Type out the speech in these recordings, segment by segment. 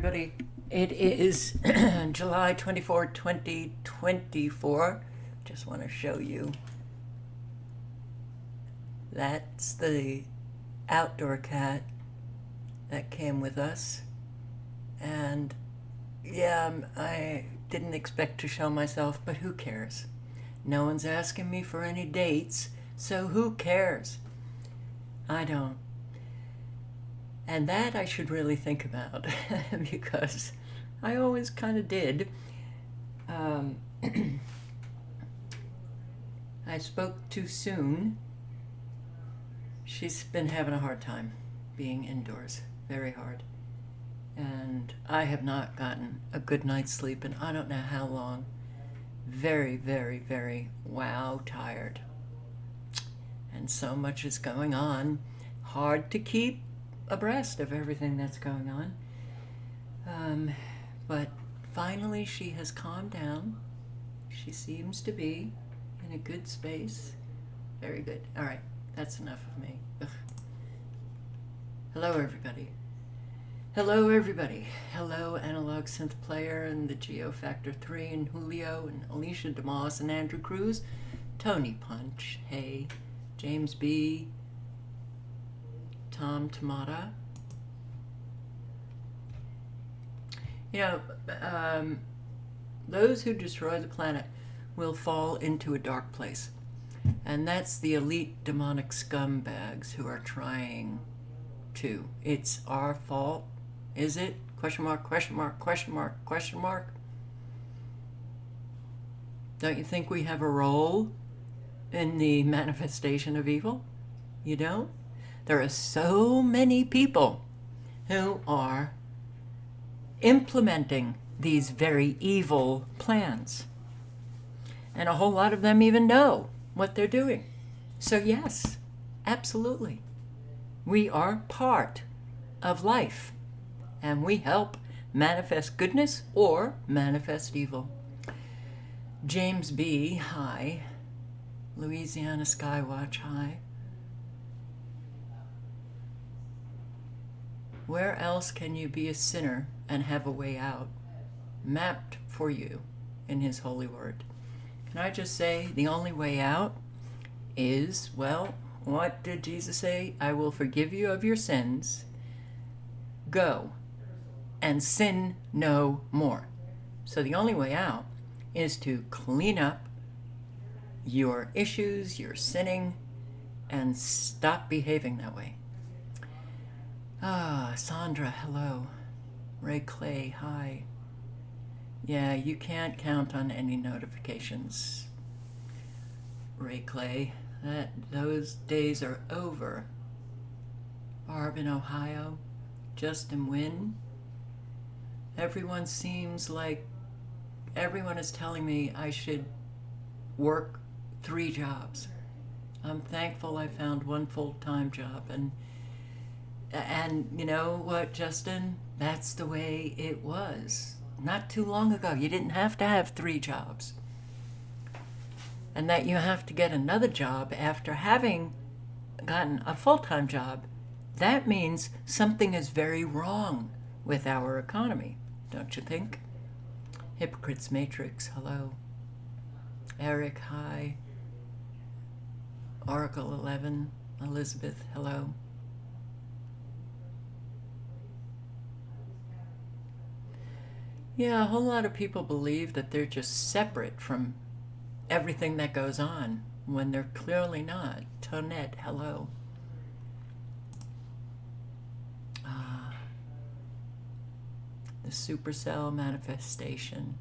everybody. It is July 24, 2024. Just want to show you. That's the outdoor cat that came with us. And yeah, I didn't expect to show myself, but who cares? No one's asking me for any dates, so who cares? I don't. And that I should really think about because I always kind of did. I spoke too soon. She's been having a hard time being indoors, very hard. And I have not gotten a good night's sleep in I don't know how long. Very, very, very tired. And so much is going on. Hard to keep abreast of everything that's going on. But finally she has calmed down. She seems to be in a good space. Very good. All right, that's enough of me. Ugh. Hello, everybody. Hello, everybody. Hello, Analog Synth Player and the Geo Factor 3 and Julio and Alicia DeMoss and Andrew Cruz. Tony Punch. Hey. James B. Tom Tamata. You know, those who destroy the planet will fall into a dark place. And that's the elite demonic scumbags who are trying to. It's our fault, is it? Question mark, question mark, question mark, question mark. Don't you think we have a role in the manifestation of evil? You don't? There are so many people who are implementing these very evil plans. And a whole lot of them even know what they're doing. So yes, absolutely. We are part of life. And we help manifest goodness or manifest evil. James B., hi. Louisiana Skywatch, hi. Where else can you be a sinner and have a way out? Mapped for you in his holy word. Can I just say the only way out is, well, what did Jesus say? I will forgive you of your sins. Go and sin no more. So the only way out is to clean up your issues, your sinning, and stop behaving that way. Sandra, hello. Ray Clay, hi. Yeah, you can't count on any notifications, Ray Clay. Those days are over. Barb in Ohio, Justin Wynn. Everyone seems like everyone is telling me I should work 3 jobs. I'm thankful I found one full-time job, and you know what, Justin? That's the way it was. Not too long ago, you didn't have to have 3 jobs. And that you have to get another job after having gotten a full-time job, that means something is very wrong with our economy, don't you think? Hypocrites Matrix, hello. Eric, hi. Oracle 11, Elizabeth, hello. Yeah, a whole lot of people believe that they're just separate from everything that goes on when they're clearly not. Tonette, hello. The supercell manifestation.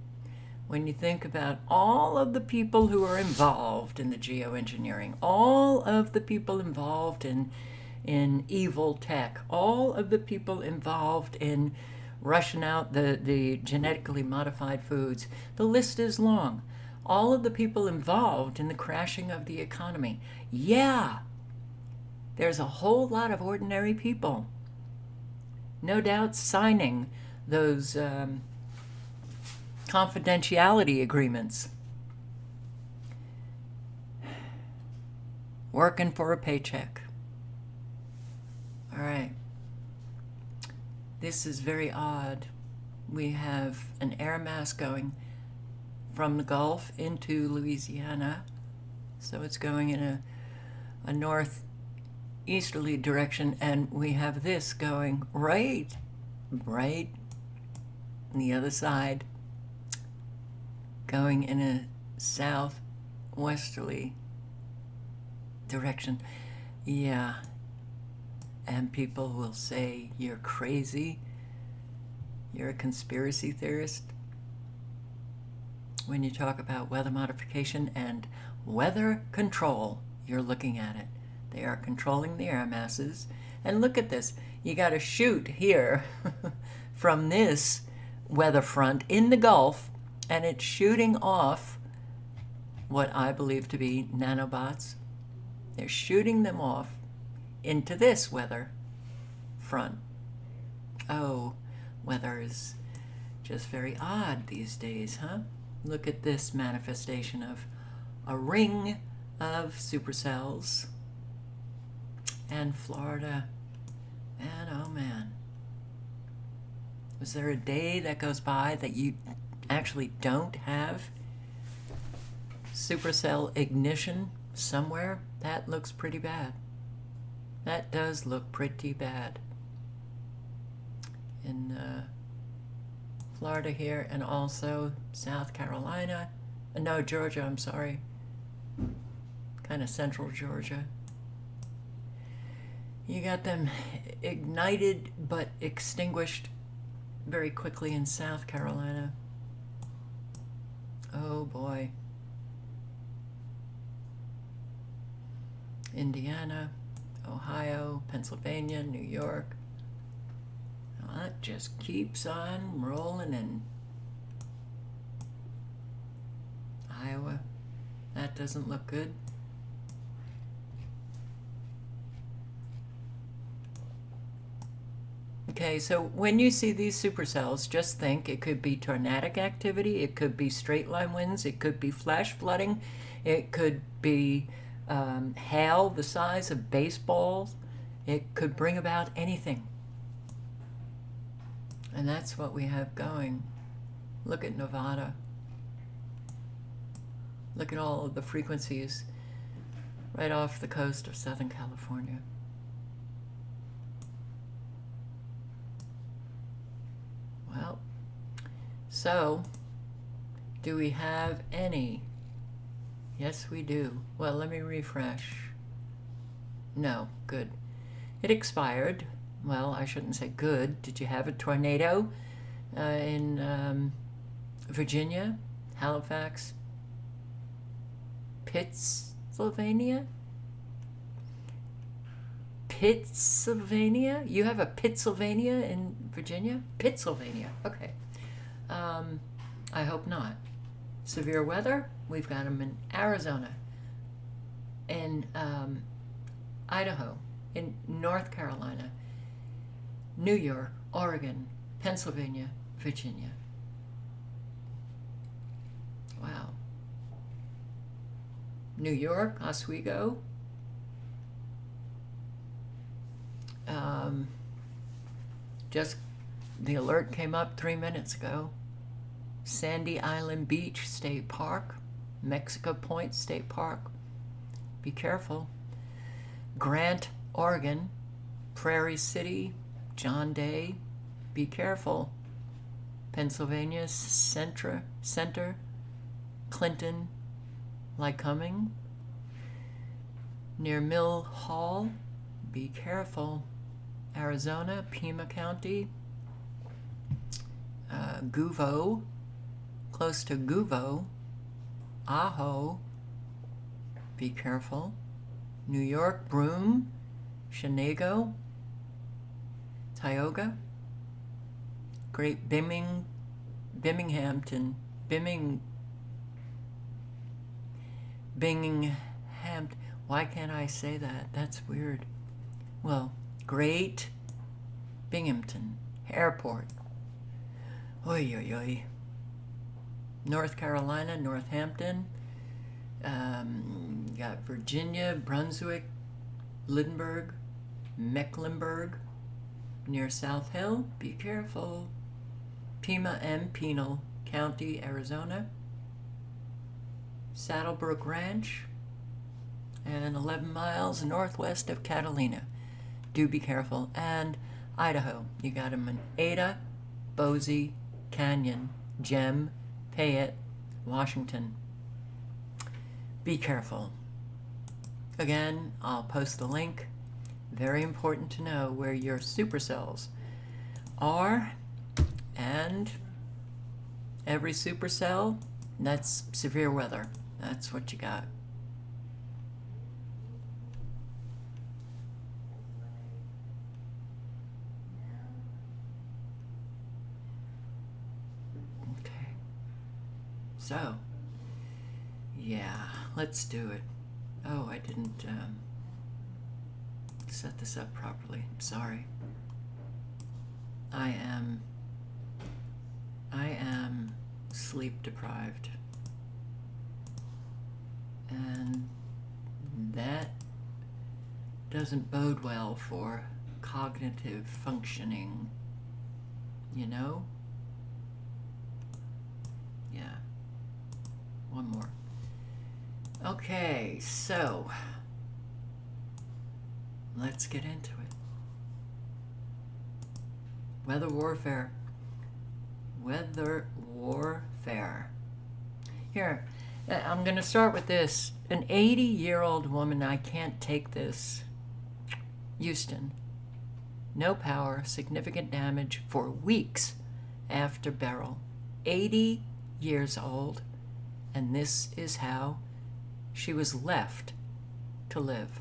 When you think about all of the people who are involved in the geoengineering, all of the people involved in evil tech, all of the people involved in rushing out the genetically modified foods, the list is long. All of the people involved in the crashing of the economy. Yeah, there's a whole lot of ordinary people, no doubt, signing those confidentiality agreements, working for a paycheck. All right. This is very odd. we have an air mass going from the Gulf into Louisiana. So it's going in a northeasterly direction, and we have this going right on the other side, going in a southwesterly direction. Yeah. And people will say, you're crazy. You're a conspiracy theorist. When you talk about weather modification and weather control, you're looking at it. They are controlling the air masses. And look at this. You got to shoot here from this weather front in the Gulf, and it's shooting off what I believe to be nanobots. They're shooting them off into this weather front. Oh, weather is just very odd these days, huh? Look at this manifestation of a ring of supercells. And Florida, man, oh man. Was there a day that goes by that you actually don't have supercell ignition somewhere? That looks pretty bad. That does look pretty bad. In Florida here, and also South Carolina. No, Georgia, I'm sorry. Kind of central Georgia. You got them ignited but extinguished very quickly in South Carolina. Oh boy. Indiana, Ohio, Pennsylvania, New York. Well, that just keeps on rolling in. Iowa, that doesn't look good. Okay, so when you see these supercells, just think it could be tornadic activity, it could be straight line winds, it could be flash flooding, it could be hail the size of baseballs, it could bring about anything. And that's what we have going. Look at Nevada. Look at all of the frequencies right off the coast of Southern California. Well, so do we have any? Yes, we do. Well, let me refresh. No, good. It expired. Well, I shouldn't say good. Did you have a tornado in Virginia, Halifax, Pittsylvania? Pittsylvania? You have a Pittsylvania in Virginia? Pittsylvania, okay. I hope not. Severe weather, we've got them in Arizona, in Idaho, in North Carolina, New York, Oregon, Pennsylvania, Virginia. Wow. New York, Oswego. Just the alert came up 3 minutes ago. Sandy Island Beach State Park, Mexico Point State Park. Be careful. Grant, Oregon, Prairie City, John Day. Be careful. Pennsylvania Center, Clinton, Lycoming, near Mill Hall. Be careful. Arizona, Pima County, Guvo, close to Guvo, Ajo. Be careful. New York, Broome, Shenago, Tioga, Great Binghamton, Binghamton. Why can't I say that? That's weird. Well, Great Binghamton Airport. Oy, oy, oy. North Carolina, Northampton. Got Virginia, Brunswick, Lindbergh, Mecklenburg, near South Hill. Be careful. Pima and Pinal County, Arizona, Saddlebrook Ranch, and 11 miles northwest of Catalina. Do be careful. And Idaho, you got them in Ada, Boise, Canyon, Gem, Payette, Washington. Be careful. Again, I'll post the link. Very important to know where your supercells are, and every supercell, that's severe weather. That's what you got. Okay. So, yeah, let's do it. Oh, I didn't set this up properly. Sorry. I am sleep deprived. And that doesn't bode well for cognitive functioning, you know? Yeah. One more. Okay, so let's get into it. Weather warfare. Weather warfare. Here, I'm going to start with this. An 80-year-old woman, I can't take this. Houston. No power, significant damage for weeks after Beryl. 80 years old, and this is how she was left to live.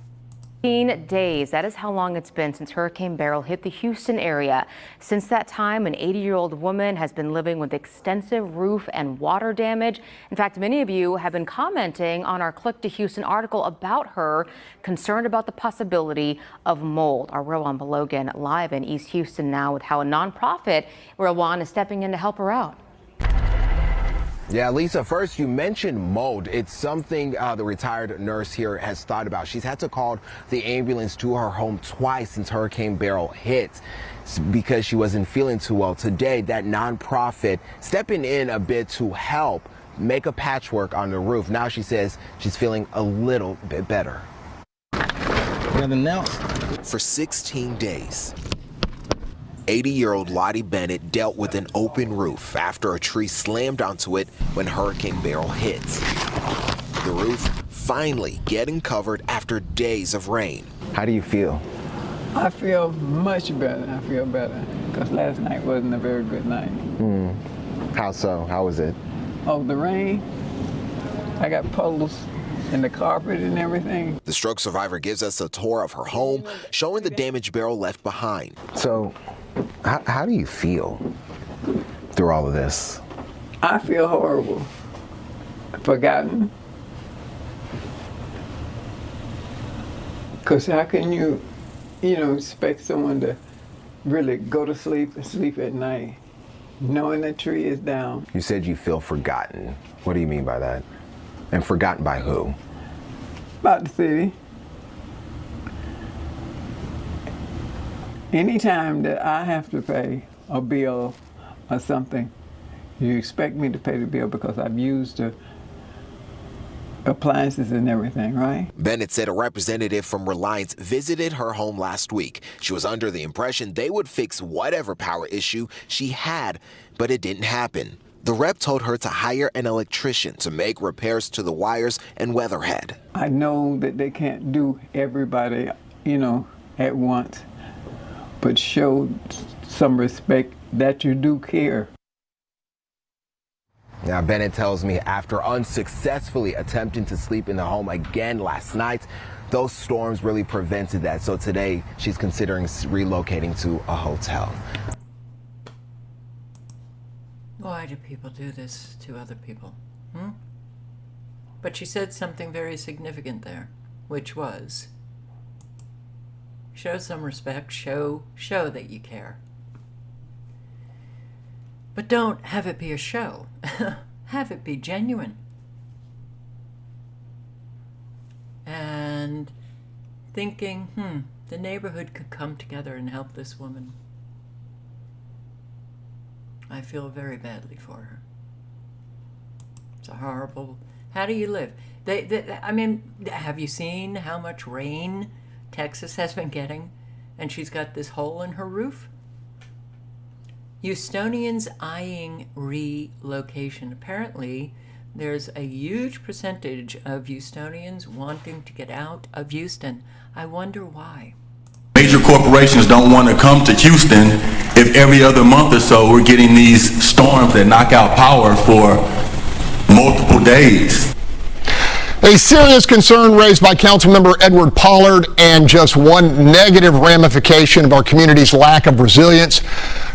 15 days. That is how long it's been since Hurricane Beryl hit the Houston area. Since that time, an 80-year-old woman has been living with extensive roof and water damage. In fact, many of you have been commenting on our Click to Houston article about her, concerned about the possibility of mold. Our Rowan Belogan live in East Houston now with how a nonprofit, Rowan, is stepping in to help her out. Yeah, Lisa, first you mentioned mold. It's something the retired nurse here has thought about. She's had to call the ambulance to her home twice since Hurricane Beryl hit because she wasn't feeling too well. Today, that nonprofit stepping in a bit to help make a patchwork on the roof. Now she says she's feeling a little bit better. Nothing else. For 16 days. 80-year-old Lottie Bennett dealt with an open roof after a tree slammed onto it when Hurricane Beryl hit. The roof finally getting covered after days of rain. How do you feel? I feel much better. I feel better because last night wasn't a very good night. How so? How was it? Oh, the rain. I got puddles in the carpet and everything. The stroke survivor gives us a tour of her home, showing the damage Beryl left behind. So, how do you feel through all of this? I feel horrible. Forgotten. Because how can you expect someone to really go to sleep and sleep at night knowing the tree is down? You said you feel forgotten. What do you mean by that? And forgotten by who? About the city. Anytime that I have to pay a bill or something, you expect me to pay the bill because I've used the appliances and everything, right? Bennett said a representative from Reliance visited her home last week. She was under the impression they would fix whatever power issue she had, but it didn't happen. The rep told her to hire an electrician to make repairs to the wires and weatherhead. I know that they can't do everybody, at once, but show some respect that you do care. Now, Bennett tells me after unsuccessfully attempting to sleep in the home again last night, those storms really prevented that. So today, she's considering relocating to a hotel. Why do people do this to other people? But she said something very significant there, which was, show some respect, show that you care. But don't have it be a show. Have it be genuine. And thinking, the neighborhood could come together and help this woman. I feel very badly for her. It's a horrible... How do you live? I mean, have you seen how much rain Texas has been getting? And she's got this hole in her roof? Houstonians eyeing relocation. Apparently, there's a huge percentage of Houstonians wanting to get out of Houston. I wonder why. Major corporations don't want to come to Houston if every other month or so we're getting these storms that knock out power for multiple days. A serious concern raised by Councilmember Edward Pollard, and just one negative ramification of our community's lack of resilience.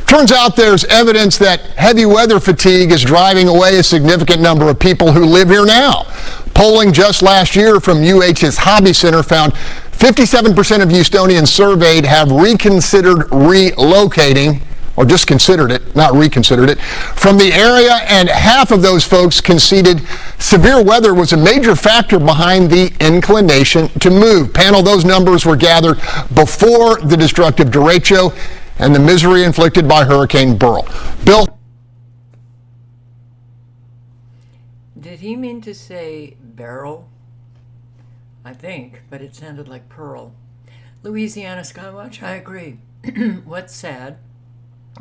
Turns out there's evidence that heavy weather fatigue is driving away a significant number of people who live here now. Polling just last year from UH's Hobby Center found 57% of Houstonians surveyed have reconsidered relocating, or just considered it, not reconsidered it, from the area, and half of those folks conceded severe weather was a major factor behind the inclination to move. Panel, those numbers were gathered before the destructive derecho and the misery inflicted by Hurricane Beryl. Bill? Did he mean to say barrel? I think, but it sounded like pearl. Louisiana Skywatch, I agree. What's sad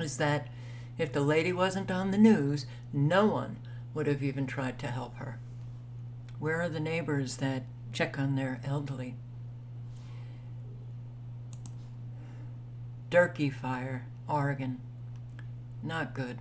is that if the lady wasn't on the news, no one would have even tried to help her. Where are the neighbors that check on their elderly? Durkee Fire, Oregon. Not good.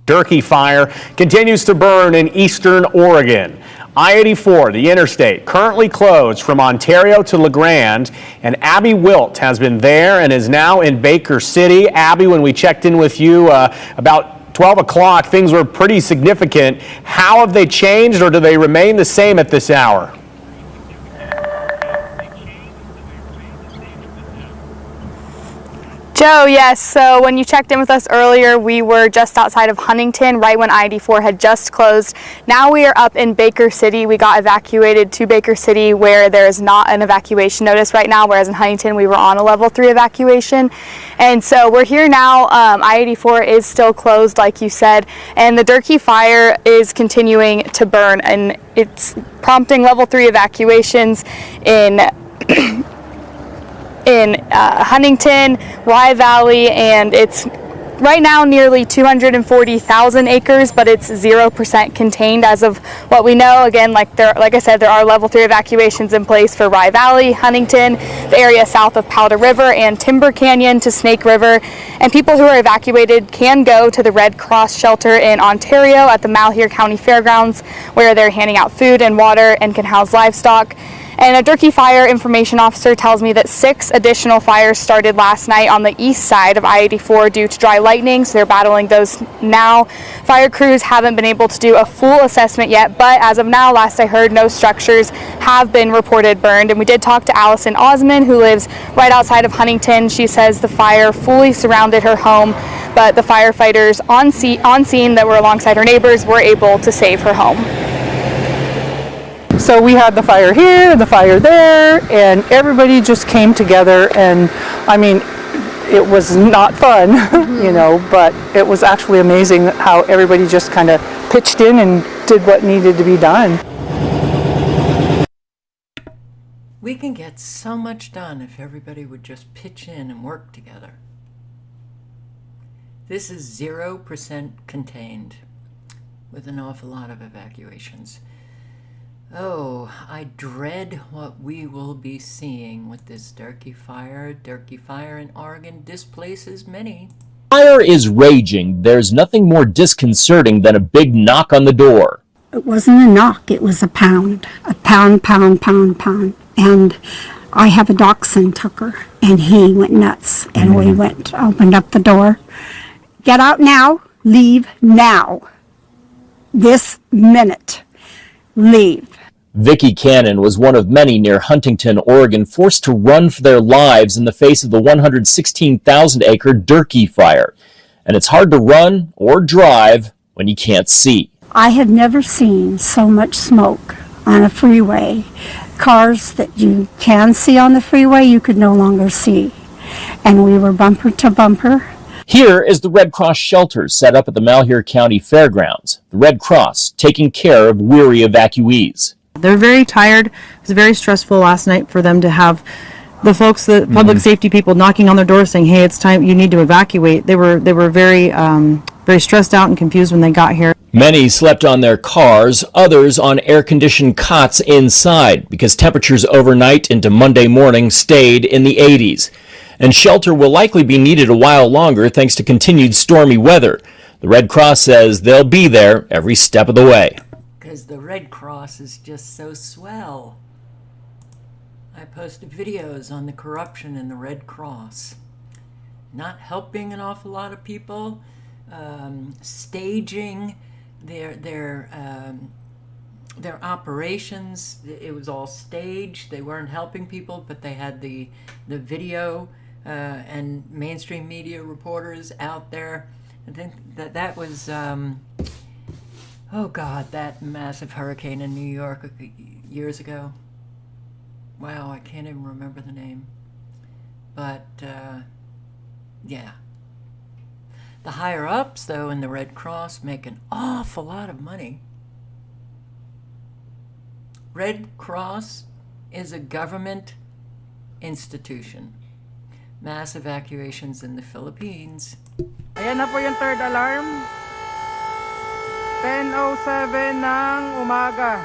Durkee Fire continues to burn in eastern Oregon. I-84, the interstate, currently closed from Ontario to La Grande, and Abby Wilt has been there and is now in Baker City. Abby, when we checked in with you about 12 o'clock, things were pretty significant. How have they changed, or do they remain the same at this hour? Joe, yes, so when you checked in with us earlier, we were just outside of Huntington, right when I-84 had just closed. Now we are up in Baker City. We got evacuated to Baker City, where there is not an evacuation notice right now, whereas in Huntington we were on a level 3 evacuation. And so we're here now. I-84 is still closed, like you said, and the Durkee Fire is continuing to burn, and it's prompting level 3 evacuations in Huntington, Wye Valley, and it's right now nearly 240,000 acres, but it's 0% contained as of what we know. Again, like I said, there are level 3 evacuations in place for Wye Valley, Huntington, the area south of Powder River, and Timber Canyon to Snake River. And people who are evacuated can go to the Red Cross shelter in Ontario at the Malheur County Fairgrounds, where they're handing out food and water and can house livestock. And a Durkee Fire information officer tells me that 6 additional fires started last night on the east side of I-84 due to dry lightning, so they're battling those now. Fire crews haven't been able to do a full assessment yet, but as of now, last I heard, no structures have been reported burned. And we did talk to Allison Osman, who lives right outside of Huntington. She says the fire fully surrounded her home, but the firefighters on scene that were alongside her neighbors were able to save her home. So we had the fire here, the fire there, and everybody just came together, and I mean, it was not fun, you know, but it was actually amazing how everybody just kind of pitched in and did what needed to be done. We can get so much done if everybody would just pitch in and work together. This is 0% contained, with an awful lot of evacuations. Oh, I dread what we will be seeing with this Durkee Fire. Durkee Fire in Oregon displaces many. Fire is raging. There's nothing more disconcerting than a big knock on the door. It wasn't a knock, it was a pound. A pound, pound, pound, pound. And I have a dachshund, Tucker, and he went nuts. And we opened up the door. Get out now, leave now. This minute, leave. Vicki Cannon was one of many near Huntington, Oregon, forced to run for their lives in the face of the 116,000-acre Durkee Fire. And it's hard to run or drive when you can't see. I have never seen so much smoke on a freeway. Cars that you can see on the freeway, you could no longer see. And we were bumper to bumper. Here is the Red Cross shelter set up at the Malheur County Fairgrounds. The Red Cross taking care of weary evacuees. They're very tired. It was very stressful last night for them to have the folks, the public safety people, knocking on their door saying, "Hey, it's time. You need to evacuate." They were very very stressed out and confused when they got here. Many slept on their cars, others on air-conditioned cots inside because temperatures overnight into Monday morning stayed in the 80s. And shelter will likely be needed a while longer thanks to continued stormy weather. The Red Cross says they'll be there every step of the way. Because the Red Cross is just so swell. I posted videos on the corruption in the Red Cross. Not helping an awful lot of people, staging their operations. It was all staged. They weren't helping people, but they had the video and mainstream media reporters out there. I think that was, oh God, that massive hurricane in New York years ago. Wow, I can't even remember the name. But, yeah. The higher-ups, though, in the Red Cross make an awful lot of money. Red Cross is a government institution. Mass evacuations in the Philippines. Ayan na po yung third alarm. 10:07 ng umaga.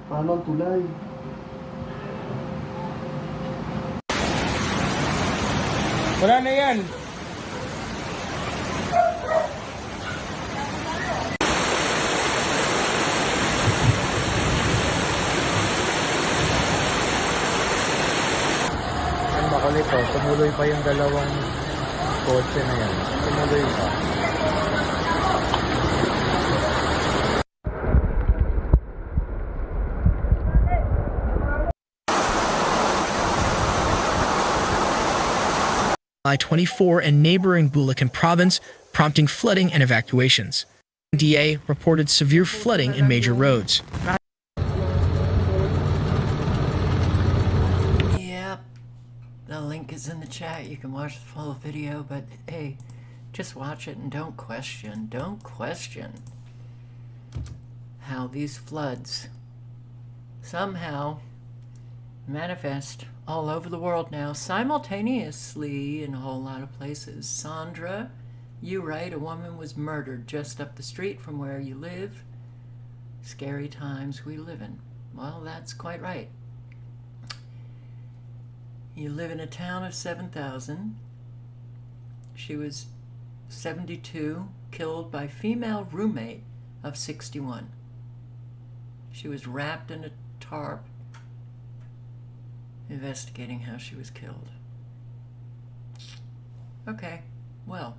Paano ang tulay? Wala na yan. Ang makulit to, tumuloy pa yung dalawang kotse na yan. Tumuloy pa. I-24 and neighboring Bulacan province, prompting flooding and evacuations. DA reported severe flooding in major roads. Yep, the link is in the chat. You can watch the full video, but hey, just watch it and don't question how these floods somehow manifest all over the world now, simultaneously in a whole lot of places. Sandra, you right, a woman was murdered just up the street from where you live. Scary times we live in. Well, that's quite right. You live in a town of 7,000. She was 72, killed by female roommate of 61. She was wrapped in a tarp, investigating how she was killed. Okay, well,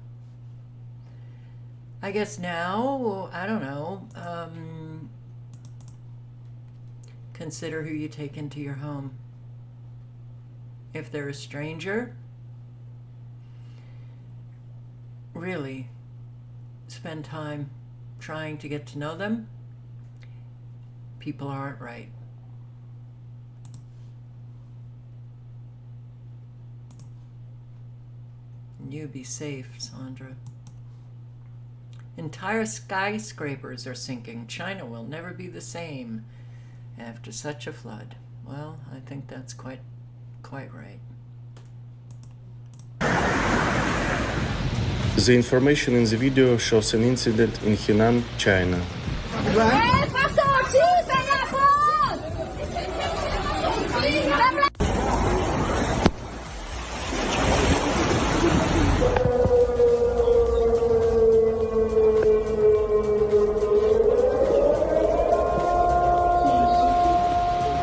I guess now, I don't know, consider who you take into your home. If they're a stranger, really spend time trying to get to know them. People aren't right. You be safe, Sandra. Entire skyscrapers are sinking. China will never be the same after such a flood. Well, I think that's quite right. The information in the video shows an incident in Henan, China.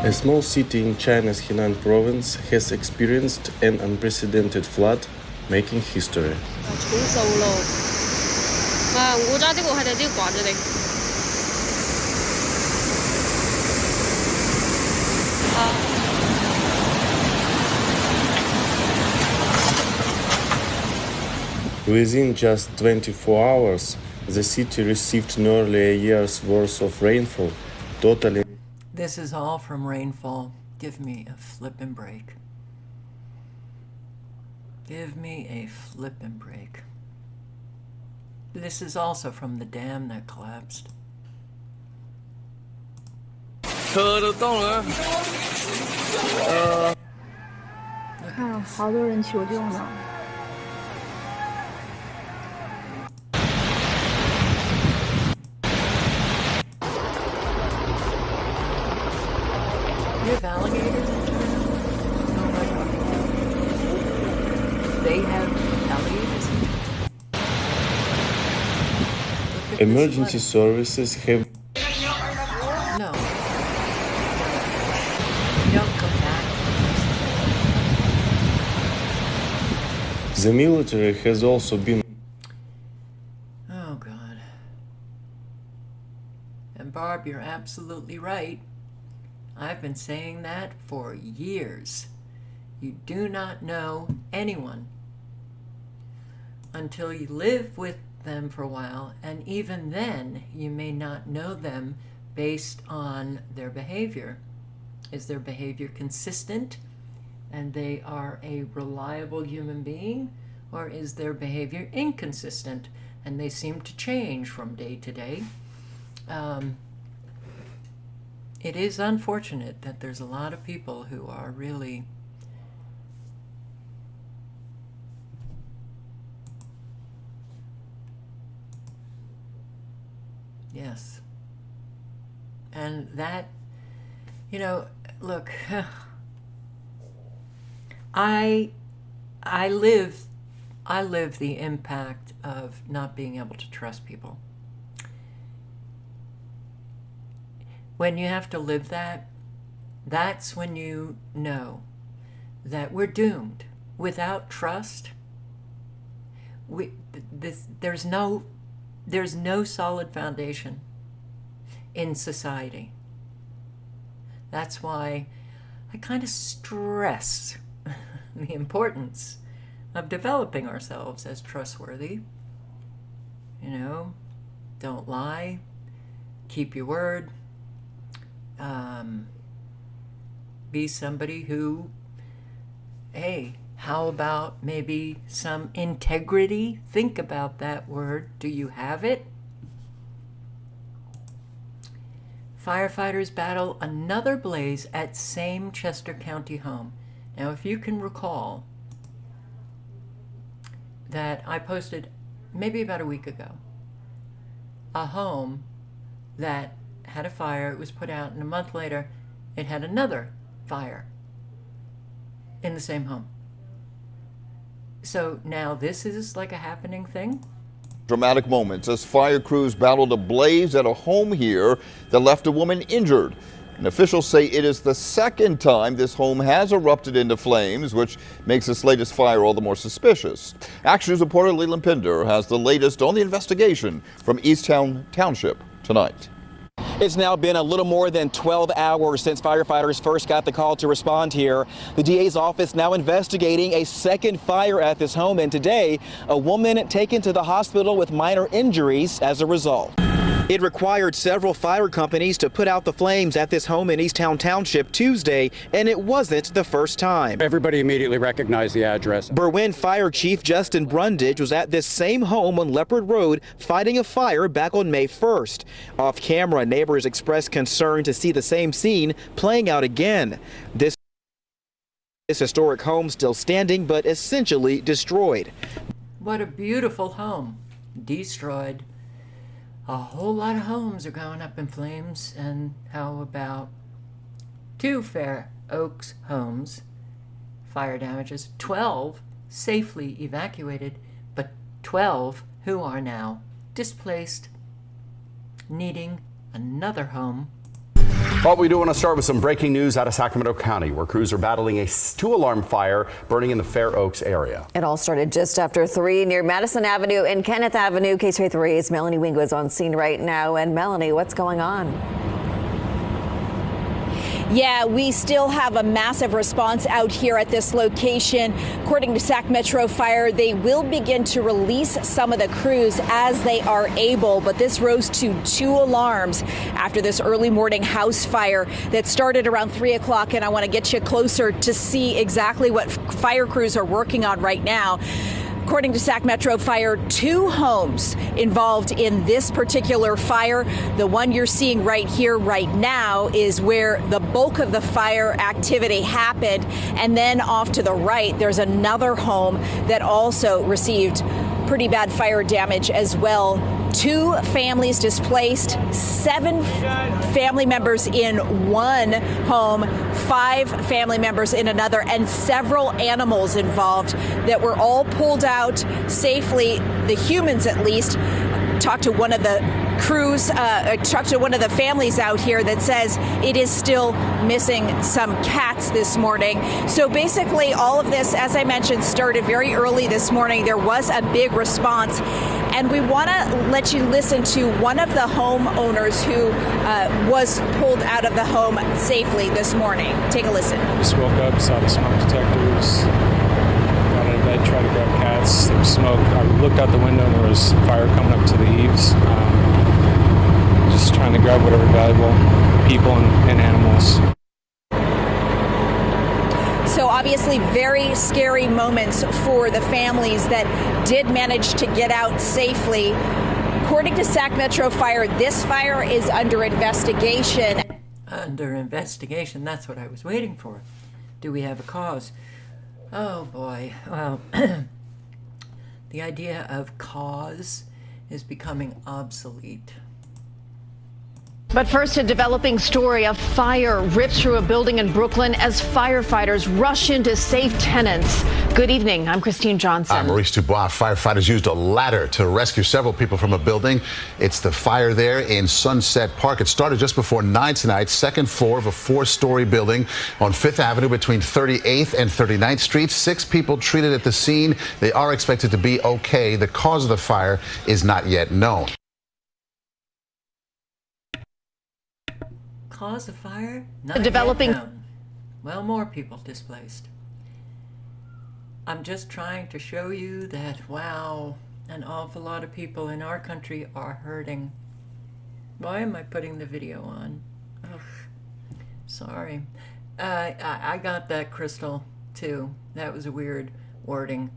A small city in China's Henan province has experienced an unprecedented flood, making history. Within just 24 hours, the city received nearly a year's worth of rainfall, totaling. This is all from rainfall. Give me a flippin' break. Give me a flippin' break. This is also from the dam that collapsed. 车都动了。看，好多人求救呢。 You have alligators in China? Oh my God. They have alligators in China? Emergency services have. No. Don't come back. The military has also been. Oh God. And Barb, you're absolutely right. I've been saying that for years. You do not know anyone until you live with them for a while, and even then you may not know them based on their behavior. Is their behavior consistent and they are a reliable human being, or is their behavior inconsistent and they seem to change from day to day? It is unfortunate that there's a lot of people who are really yes. And that, you know, look, I live the impact of not being able to trust people. When you have to live that, that's when you know that we're doomed. Without trust, there's no solid foundation in society. That's why I kind of stress the importance of developing ourselves as trustworthy. You know, don't lie, keep your word. Be somebody who, hey, how about maybe some integrity? Think about that word. Do you have it? Firefighters battle another blaze at same Chester County home. Now, if you can recall that I posted maybe about a week ago a home that had a fire, it was put out, and a month later it had another fire in the same home. So now this is like a happening thing. Dramatic moments as fire crews battled a blaze at a home here that left a woman injured. And officials say it is the second time this home has erupted into flames, which makes this latest fire all the more suspicious. Action News reporter Leland Pinder has the latest on the investigation from Easttown Township tonight. It's now been a little more than 12 hours since firefighters first got the call to respond here. The DA's office now investigating a second fire at this home, and today a woman taken to the hospital with minor injuries as a result. It required several fire companies to put out the flames at this home in Easttown Township Tuesday, and it wasn't the first time. Everybody immediately recognized the address. Berwyn Fire Chief Justin Brundage was at this same home on Leopard Road fighting a fire back on May 1st. Off camera, neighbors expressed concern to see the same scene playing out again. This historic home still standing, but essentially destroyed. What a beautiful home. Destroyed. A whole lot of homes are going up in flames, and how about 2 Fair Oaks homes, fire damages, 12 safely evacuated, but 12 who are now displaced, needing another home. Well, we do want to start with some breaking news out of Sacramento County, where crews are battling a 2-alarm fire burning in the Fair Oaks area. It all started just after 3 near Madison Avenue and Kenneth Avenue. KTVA3's Melanie Wingo is on scene right now. And Melanie, what's going on? Yeah, we still have a massive response out here at this location. According to Sac Metro Fire, they will begin to release some of the crews as they are able, but this rose to 2 alarms after this early morning house fire that started around 3 o'clock, and I want to get you closer to see exactly what fire crews are working on right now. According to Sac Metro Fire, 2 homes involved in this particular fire. The one you're seeing right here, right now, is where the bulk of the fire activity happened. And then off to the right, there's another home that also received pretty bad fire damage as well. 2 families displaced, 7 family members in one home, 5 family members in another, and several animals involved that were all pulled out safely, the humans at least. Talked to one of the crews, talked to one of the families out here that says it is still missing some cats this morning. So basically all of this, as I mentioned, started very early this morning. There was a big response, and we want to let you listen to one of the homeowners who was pulled out of the home safely this morning. Take a listen. Just woke up, saw the smoke detectors. Got out of bed, tried to grab cats. There was smoke. I looked out the window and there was fire coming up to the eaves. Just trying to grab whatever valuable people and animals. So obviously very scary moments for the families that did manage to get out safely. According to Sac Metro Fire, this fire is under investigation. Under investigation, that's what I was waiting for. Do we have a cause? Oh boy, well, the idea of cause is becoming obsolete. But first, a developing story. A fire rips through a building in Brooklyn as firefighters rush in to save tenants. Good evening. I'm Christine Johnson. I'm Maurice Dubois. Firefighters used a ladder to rescue several people from a building. It's the fire there in Sunset Park. It started just before 9 tonight, second floor of a 4-story building on 5th Avenue between 38th and 39th Streets. 6 people treated at the scene. They are expected to be okay. The cause of the fire is not yet known. Cause of fire? Not Developing. yet known. Well, more people displaced. I'm just trying to show you that, wow, an awful lot of people in our country are hurting. Why am I putting the video on? Ugh, sorry. I got that, Crystal, too. That was a weird wording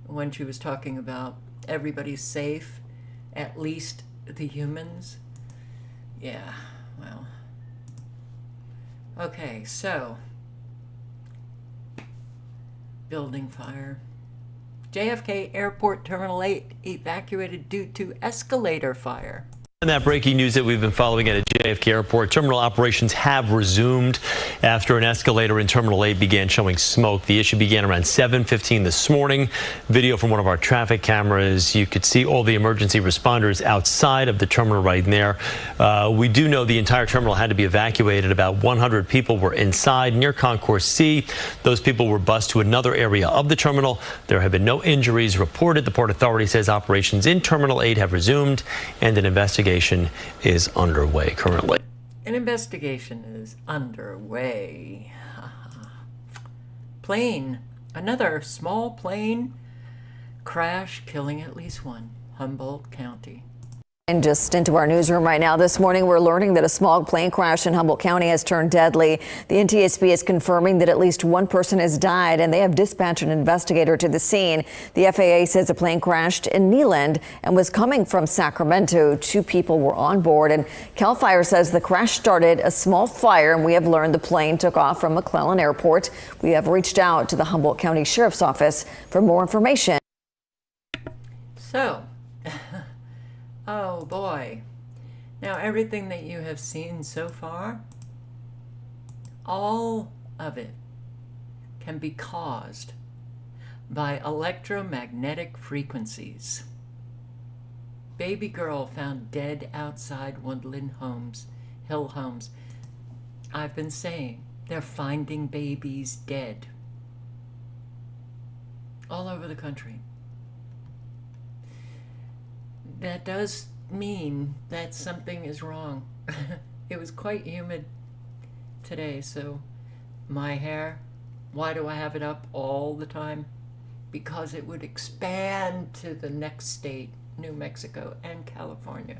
when she was talking about everybody's safe, at least the humans. Yeah, well. Okay, so, building fire. JFK Airport Terminal 8 evacuated due to escalator fire. And that breaking news that we've been following at JFK Airport, terminal operations have resumed after an escalator in Terminal 8 began showing smoke. The issue began around 7:15 this morning. Video from one of our traffic cameras. You could see all the emergency responders outside of the terminal right there. We do know the entire terminal had to be evacuated. About 100 people were inside near Concourse C. Those people were bused to another area of the terminal. There have been no injuries reported. The Port Authority says operations in Terminal 8 have resumed and an investigation is underway currently. An investigation is underway. Plane, another small plane crash, killing at least one. Humboldt County. And just into our newsroom right now this morning, we're learning that a small plane crash in Humboldt County has turned deadly. The NTSB is confirming that at least one person has died, and they have dispatched an investigator to the scene. The FAA says the plane crashed in Neyland and was coming from Sacramento. 2 people were on board, and CAL FIRE says the crash started a small fire, and we have learned the plane took off from McClellan Airport. We have reached out to the Humboldt County Sheriff's Office for more information. So, oh boy. Now everything that you have seen so far, all of it can be caused by electromagnetic frequencies. Baby girl found dead outside Woodland Homes, Hill Homes. I've been saying they're finding babies dead all over the country. That does mean that something is wrong. It was quite humid today, so my hair, why do I have it up all the time? Because it would expand to the next state, New Mexico and California.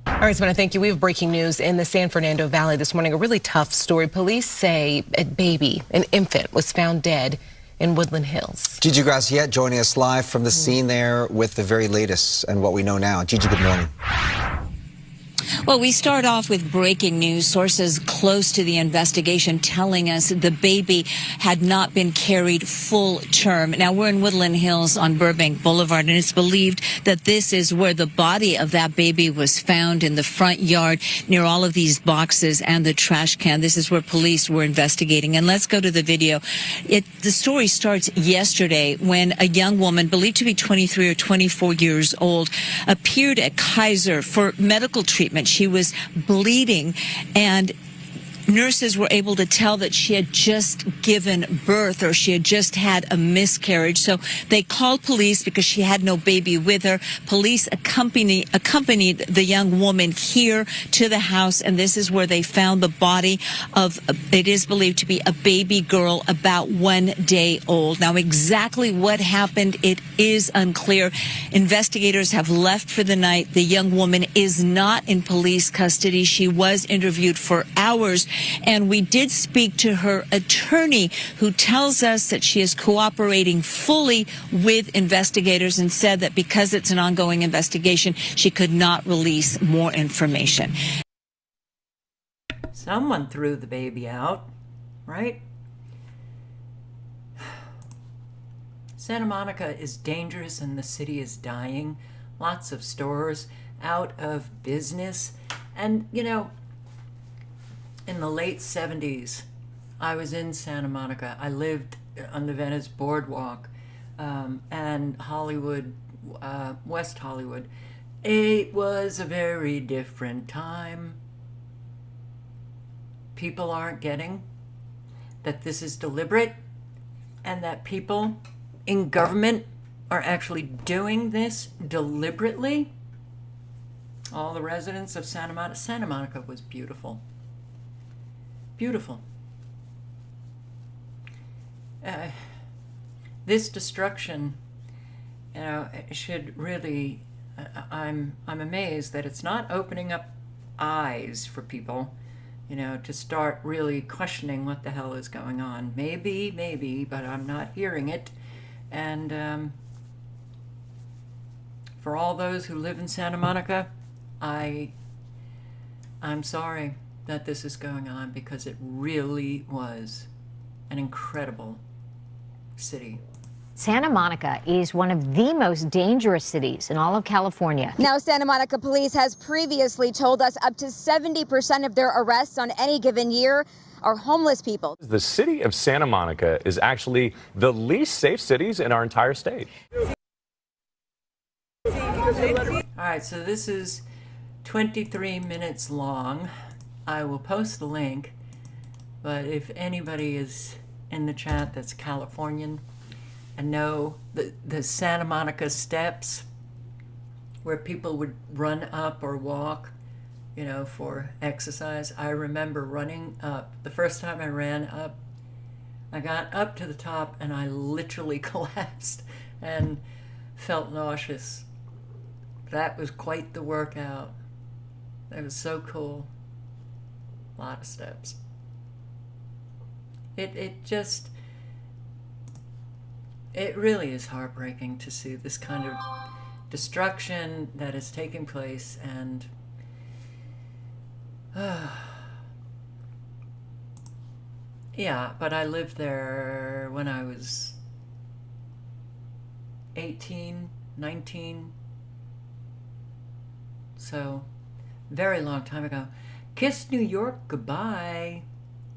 All right, so I want to thank you. We have breaking news in the San Fernando Valley this morning. A really tough story. Police say a baby, an infant, was found dead in Woodland Hills. Gigi Graciette joining us live from the scene there with the very latest and what we know now. Gigi, good morning. Well, we start off with breaking news. Sources close to the investigation telling us the baby had not been carried full term. Now, we're in Woodland Hills on Burbank Boulevard, and it's believed that this is where the body of that baby was found, in the front yard near all of these boxes and the trash can. This is where police were investigating. And let's go to the video. The story starts yesterday when a young woman, believed to be 23 or 24 years old, appeared at Kaiser for medical treatment. She was bleeding, and nurses were able to tell that she had just given birth, or she had just had a miscarriage. So they called police because she had no baby with her. Police accompanied the young woman here to the house, and this is where they found the body of, it is believed to be a baby girl about 1 day old. Now, exactly what happened, it is unclear. Investigators have left for the night. The young woman is not in police custody. She was interviewed for hours, and we did speak to her attorney, who tells us that she is cooperating fully with investigators and said that because it's an ongoing investigation, she could not release more information. Someone threw the baby out, right? Santa Monica is dangerous and the city is dying. Lots of stores out of business. And, you know, in the late 70s, I was in Santa Monica. I lived on the Venice Boardwalk and Hollywood, West Hollywood. It was a very different time. People aren't getting that this is deliberate, and that people in government are actually doing this deliberately. All the residents of Santa Monica was beautiful. Beautiful. This destruction, you know, should really, I'm amazed that it's not opening up eyes for people, you know, to start really questioning what the hell is going on. Maybe, but I'm not hearing it. And for all those who live in Santa Monica, I'm sorry that this is going on, because it really was an incredible city. Santa Monica is one of the most dangerous cities in all of California. Now, Santa Monica police has previously told us up to 70% of their arrests on any given year are homeless people. The city of Santa Monica is actually the least safe cities in our entire state. All right, so this is 23 minutes long. I will post the link, but if anybody is in the chat that's Californian and know the Santa Monica steps where people would run up or walk, you know, for exercise, I remember running up. The first time I ran up, I got up to the top and I literally collapsed and felt nauseous. That was quite the workout. It was so cool. A lot of steps. It really is heartbreaking to see this kind of destruction that is taking place, and yeah, but I lived there when I was 18, 19, so very long time ago. Kiss New York goodbye.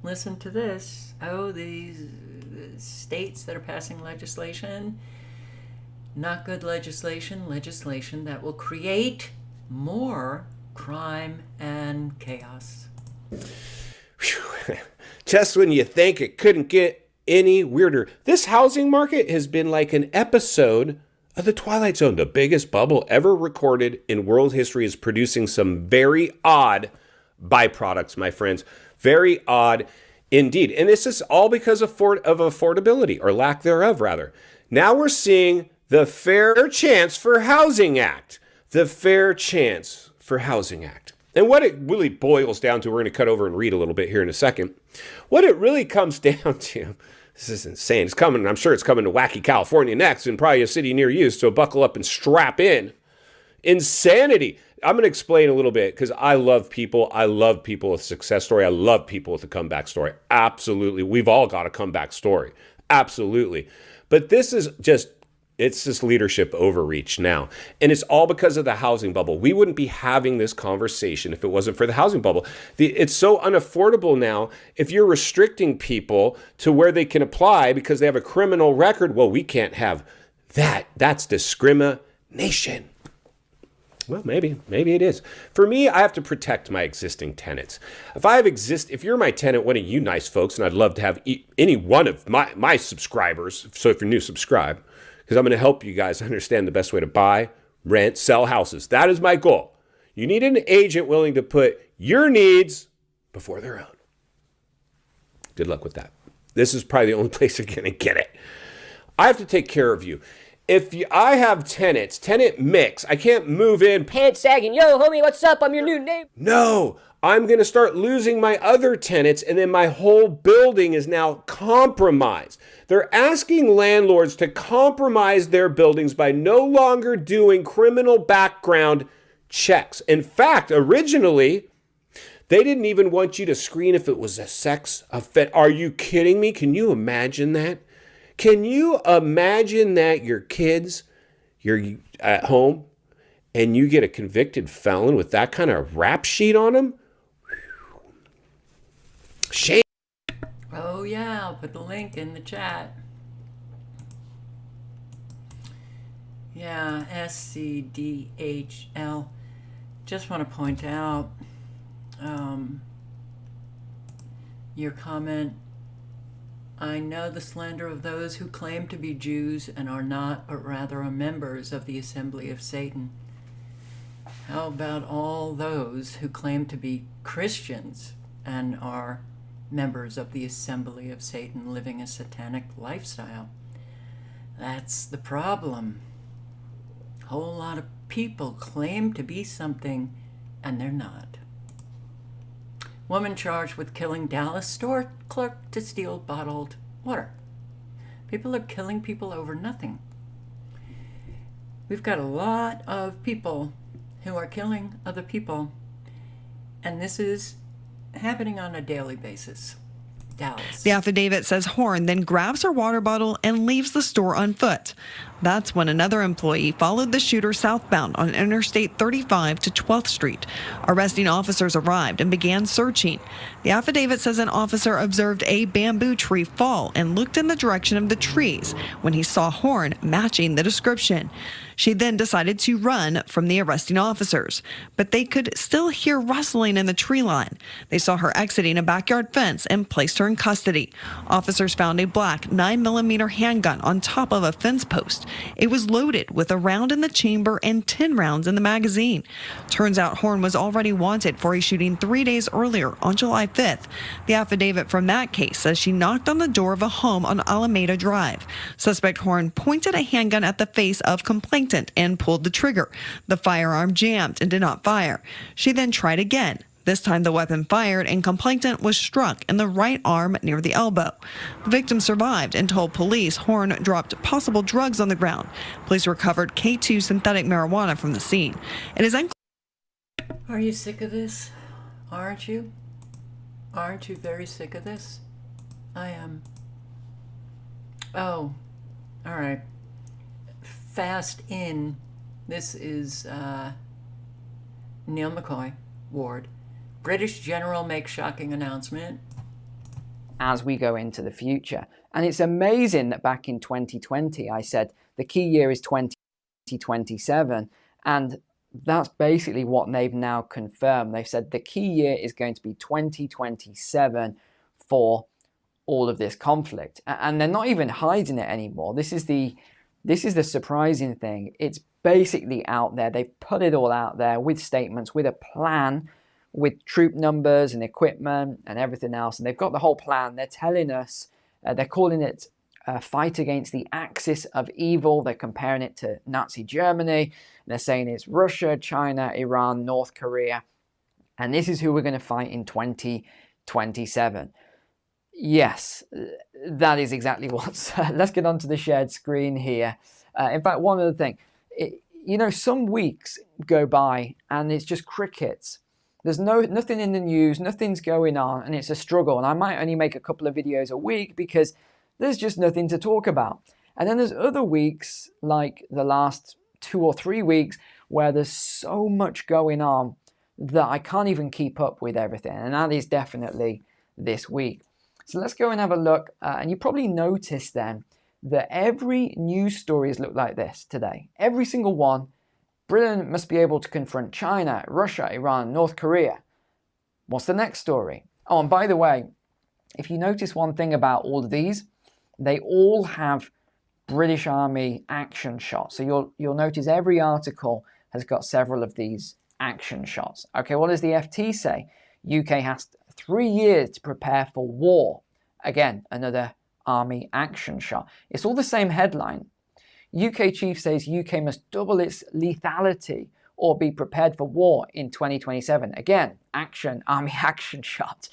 Listen to this. Oh, these states that are passing legislation, not good legislation, legislation that will create more crime and chaos. Just when you think it couldn't get any weirder, this housing market has been like an episode of The Twilight Zone. The biggest bubble ever recorded in world history is producing some very odd byproducts, my friends. Very odd indeed. And this is all because of affordability, or lack thereof, rather. Now we're seeing the Fair Chance for Housing Act. The Fair Chance for Housing Act. And what it really boils down to, we're going to cut over and read a little bit here in a second. What it really comes down to, this is insane. It's coming, I'm sure it's coming to wacky California next, and probably a city near you, so buckle up and strap in. Insanity. I'm going to explain a little bit, because I love people. I love people with success story. I love people with a comeback story. Absolutely. We've all got a comeback story. Absolutely. But this is just, it's just leadership overreach now. And it's all because of the housing bubble. We wouldn't be having this conversation if it wasn't for the housing bubble. It's so unaffordable now. If you're restricting people to where they can apply because they have a criminal record, well, we can't have that. That's discrimination. Well, maybe it is. For me, I have to protect my existing tenants. If you're my tenant, one of you nice folks, and I'd love to have any one of my subscribers, so if you're new, subscribe, because I'm going to help you guys understand the best way to buy, rent, sell houses. That is my goal. You need an agent willing to put your needs before their own. Good luck with that. This is probably the only place you're going to get it. I have to take care of you. I have tenant mix, I can't move in. Pants sagging, yo, homie, what's up? I'm your new neighbor. No, I'm going to start losing my other tenants, and then my whole building is now compromised. They're asking landlords to compromise their buildings by no longer doing criminal background checks. In fact, originally, they didn't even want you to screen if it was a sex offense. Are you kidding me? Can you imagine that? Can you imagine that your kids, you're at home, and you get a convicted felon with that kind of rap sheet on him? Shame. Oh yeah, I'll put the link in the chat. Yeah, SCDHL. Just want to point out your comment. I know the slander of those who claim to be Jews and are not, but rather are members of the Assembly of Satan. How about all those who claim to be Christians and are members of the Assembly of Satan, living a satanic lifestyle? That's the problem. A whole lot of people claim to be something and they're not. Woman charged with killing Dallas store clerk to steal bottled water. People are killing people over nothing. We've got a lot of people who are killing other people, and this is happening on a daily basis. Dallas. The affidavit says Horn then grabs her water bottle and leaves the store on foot. That's when another employee followed the shooter southbound on Interstate 35 to 12th Street. Arresting officers arrived and began searching. The affidavit says an officer observed a bamboo tree fall and looked in the direction of the trees when he saw Horn matching the description. She then decided to run from the arresting officers, but they could still hear rustling in the tree line. They saw her exiting a backyard fence and placed her in custody. Officers found a black 9mm handgun on top of a fence post. It was loaded with a round in the chamber and 10 rounds in the magazine. Turns out Horn was already wanted for a shooting 3 days earlier on July 5th. The affidavit from that case says she knocked on the door of a home on Alameda Drive. Suspect Horn pointed a handgun at the face of complainant and pulled the trigger. The firearm jammed and did not fire. She then tried again. This time the weapon fired and complainant was struck in the right arm near the elbow. The victim survived and told police Horn dropped possible drugs on the ground. Police recovered K2 synthetic marijuana from the scene. It is unclear. Are you sick of this? Aren't you? Aren't you very sick of this? I am. Oh, all right. Fast in. This is Neil McCoy, Ward. British general makes shocking announcement. As we go into the future. And it's amazing that back in 2020, I said the key year is 2027. And that's basically what they've now confirmed. They've said the key year is going to be 2027 for all of this conflict. And they're not even hiding it anymore. This is the surprising thing. It's basically out there. They've put it all out there with statements, with a plan, with troop numbers and equipment and everything else. And they've got the whole plan. They're telling us, they're calling it a fight against the axis of evil. They're comparing it to Nazi Germany. They're saying it's Russia, China, Iran, North Korea. And this is who we're going to fight in 2027. Yes, that is exactly what's... Let's get onto the shared screen here. In fact, one other thing. Some weeks go by and it's just crickets. There's nothing in the news, nothing's going on, and it's a struggle. And I might only make a couple of videos a week because there's just nothing to talk about. And then there's other weeks, like the last 2 or 3 weeks, where there's so much going on that I can't even keep up with everything. And that is definitely this week. So let's go and have a look. And you probably noticed then that every news story has looked like this today. Every single one. Britain must be able to confront China, Russia, Iran, North Korea. What's the next story? Oh, and by the way, if you notice one thing about all of these, they all have British Army action shots. So you'll notice every article has got several of these action shots. Okay, what does the FT say? UK has 3 years to prepare for war. Again, another Army action shot. It's all the same headline. UK chief says UK must double its lethality or be prepared for war in 2027. Again, Army action shot.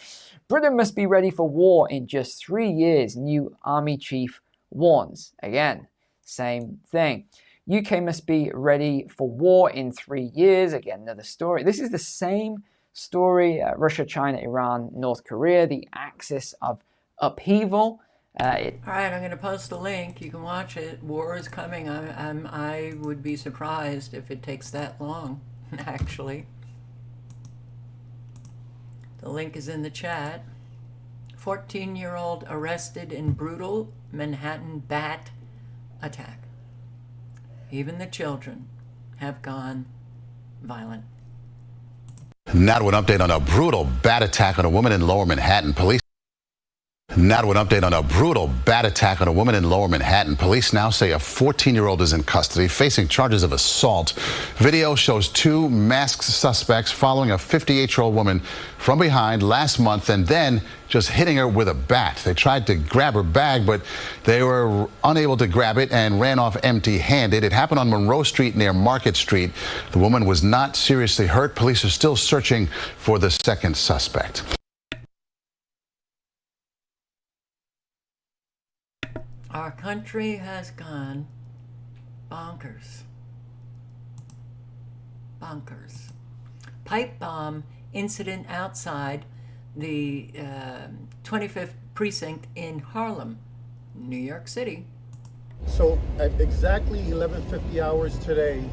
Britain must be ready for war in just 3 years, new Army chief warns. Again, same thing. UK must be ready for war in 3 years. Again, another story. This is the same story. Russia, China, Iran, North Korea, the axis of upheaval. All right, I'm going to post a link. You can watch it. War is coming. I would be surprised if it takes that long, actually. The link is in the chat. 14-year-old arrested in brutal Manhattan bat attack. Even the children have gone violent. Now to an update on a brutal bat attack on a woman in Lower Manhattan. Police now to an update on a brutal bat attack on a woman in Lower Manhattan. Police now say a 14-year-old is in custody, facing charges of assault. Video shows 2 masked suspects following a 58-year-old woman from behind last month and then just hitting her with a bat. They tried to grab her bag, but they were unable to grab it and ran off empty-handed. It happened on Monroe Street near Market Street. The woman was not seriously hurt. Police are still searching for the second suspect. Our country has gone bonkers. Bonkers. Pipe bomb incident outside the 25th precinct in Harlem, New York City. So at exactly 11:50 hours today,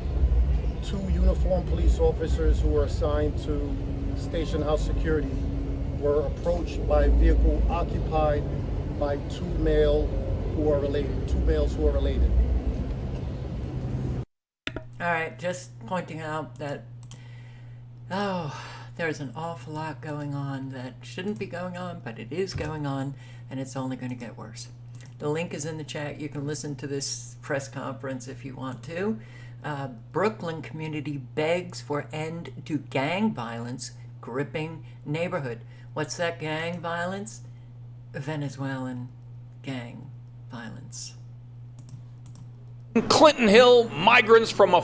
2 uniformed police officers who were assigned to Station House security were approached by a vehicle occupied by 2 males who are related. All right, just pointing out that, there's an awful lot going on that shouldn't be going on, but it is going on, and it's only going to get worse. The link is in the chat. You can listen to this press conference if you want to. Brooklyn community begs for end to gang violence gripping neighborhood. What's that gang violence? Venezuelan gang violence. Clinton Hill, migrants from a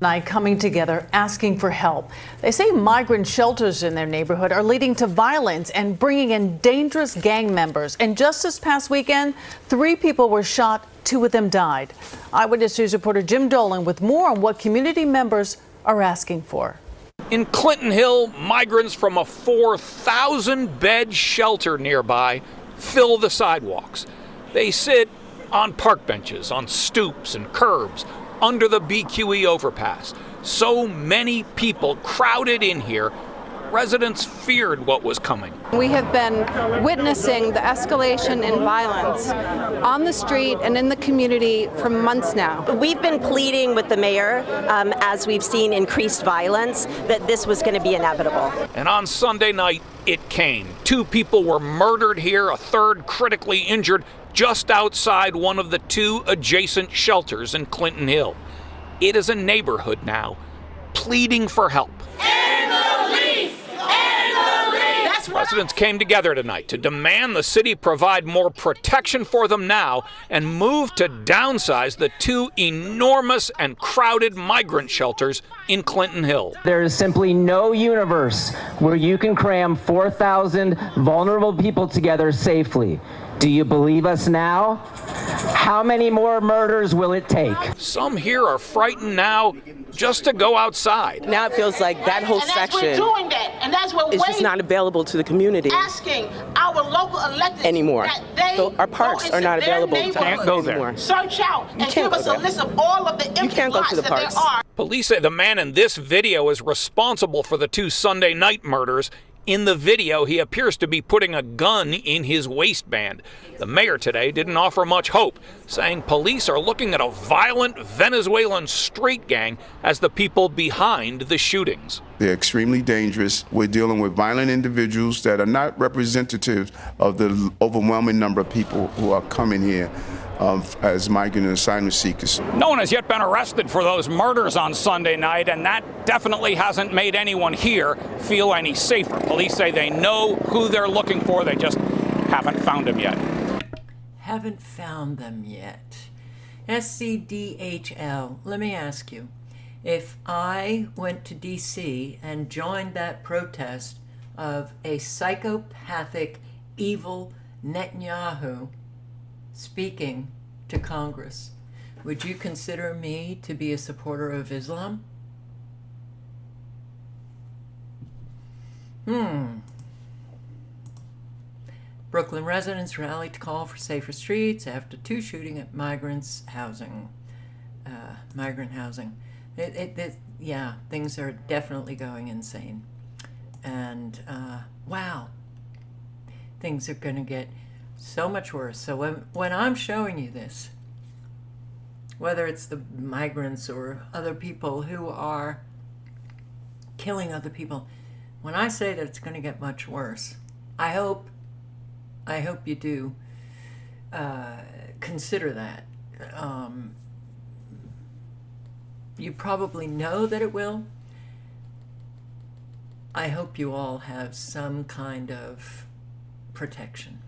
Night coming together asking for help. They say migrant shelters in their neighborhood are leading to violence and bringing in dangerous gang members. And just this past weekend, 3 people were shot, 2 of them died. Eyewitness News reporter Jim Dolan with more on what community members are asking for. In Clinton Hill, migrants from a 4,000-bed shelter nearby fill the sidewalks. They sit on park benches, on stoops and curbs, under the BQE overpass. So many people crowded in here, residents feared what was coming. We have been witnessing the escalation in violence on the street and in the community for months now. We've been pleading with the mayor, as we've seen increased violence, that this was going to be inevitable. And on Sunday night, it came. 2 people were murdered here, a 3rd critically injured just outside one of the 2 adjacent shelters in Clinton Hill. It is a neighborhood now pleading for help. In the lead! Residents came together tonight to demand the city provide more protection for them now and move to downsize the two enormous and crowded migrant shelters in Clinton Hill. There is simply no universe where you can cram 4,000 vulnerable people together safely. Do you believe us now? How many more murders will it take? Some here are frightened now just to go outside. Now it feels like that whole section is just not available to the community asking our local electeds anymore. So our parks are not available to Can't go there. anymore. Search out and give us a list of all of the empty You can't go to the lots that parks. there are. Police say the man in this video is responsible for the two Sunday night murders. In the video, he appears to be putting a gun in his waistband. The mayor today didn't offer much hope, saying police are looking at a violent Venezuelan street gang as the people behind the shootings. They're extremely dangerous. We're dealing with violent individuals that are not representative of the overwhelming number of people who are coming here as migrant and asylum seekers. No one has yet been arrested for those murders on Sunday night, and that definitely hasn't made anyone here feel any safer. Police say they know who they're looking for, they just haven't found them yet. Haven't found them yet. SCDHL, let me ask you, if I went to DC and joined that protest of a psychopathic, evil Netanyahu speaking to Congress, would you consider me to be a supporter of Islam? Brooklyn residents rallied to call for safer streets after two shootings at migrant housing. Yeah, things are definitely going insane. And wow, things are going to get so much worse. So when I'm showing you this, whether it's the migrants or other people who are killing other people, when I say that it's going to get much worse, I hope you do consider that. You probably know that it will. I hope you all have some kind of protection.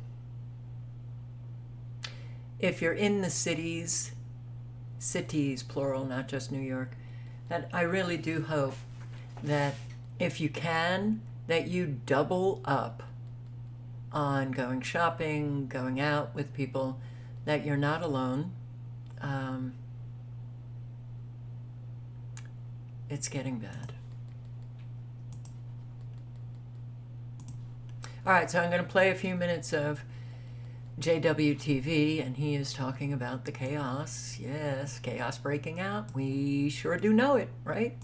If you're in the cities plural, not just New York, that I really do hope that if you can, that you double up on going shopping, going out with people, that you're not alone. It's getting bad. All right, so I'm going to play a few minutes of JWTV, and he is talking about the chaos. Yes, chaos breaking out. We sure do know it, right?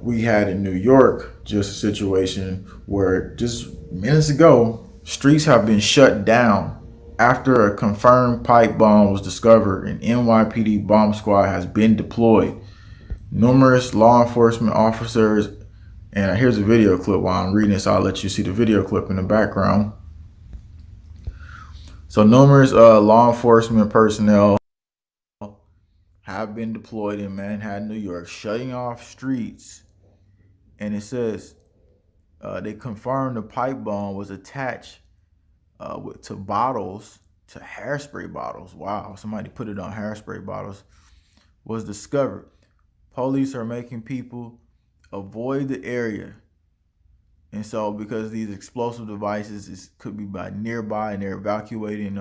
We had in New York just a situation where just minutes ago, streets have been shut down after a confirmed pipe bomb was discovered. An NYPD bomb squad has been deployed. Numerous law enforcement officers, and here's a video clip while I'm reading this. I'll let you see the video clip in the background. So numerous law enforcement personnel have been deployed in Manhattan, New York, shutting off streets. And it says they confirmed the pipe bomb was attached to bottles, to hairspray bottles. Wow, somebody put it on hairspray bottles. Was discovered. Police are making people avoid the area. And so because these explosive devices could be by nearby and they're evacuating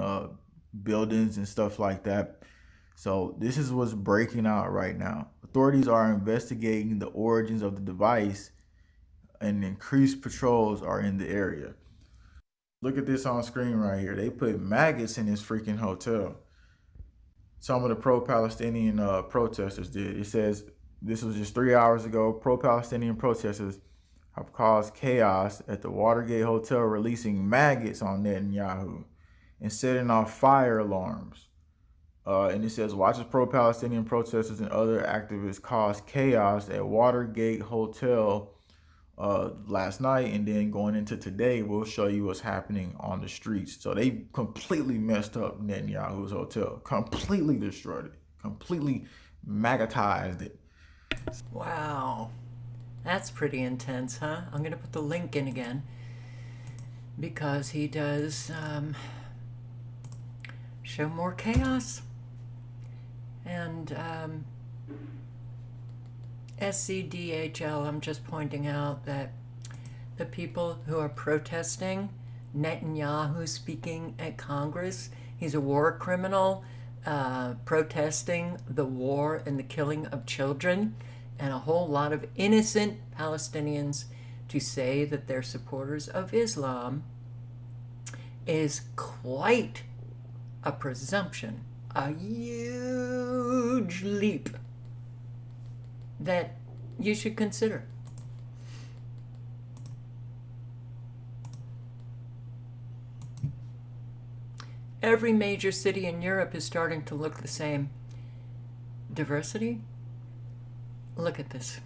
buildings and stuff like that. So this is what's breaking out right now. Authorities are investigating the origins of the device and increased patrols are in the area. Look at this on screen right here. They put maggots in this freaking hotel. Some of the pro-Palestinian protesters did. It says, this was just 3 hours ago, pro-Palestinian protesters have caused chaos at the Watergate Hotel, releasing maggots on Netanyahu and setting off fire alarms. And it says, watch as pro-Palestinian protesters and other activists caused chaos at Watergate Hotel last night, and then going into today, we'll show you what's happening on the streets. So they completely messed up Netanyahu's hotel, completely destroyed it, completely maggotized it. Wow. That's pretty intense, huh? I'm going to put the link in again because he does show more chaos. And SCDHL, I'm just pointing out that the people who are protesting, Netanyahu speaking at Congress, he's a war criminal, protesting the war and the killing of children, and a whole lot of innocent Palestinians to say that they're supporters of Islam is quite a presumption, a huge leap that you should consider. Every major city in Europe is starting to look the same. Diversity? Look at this.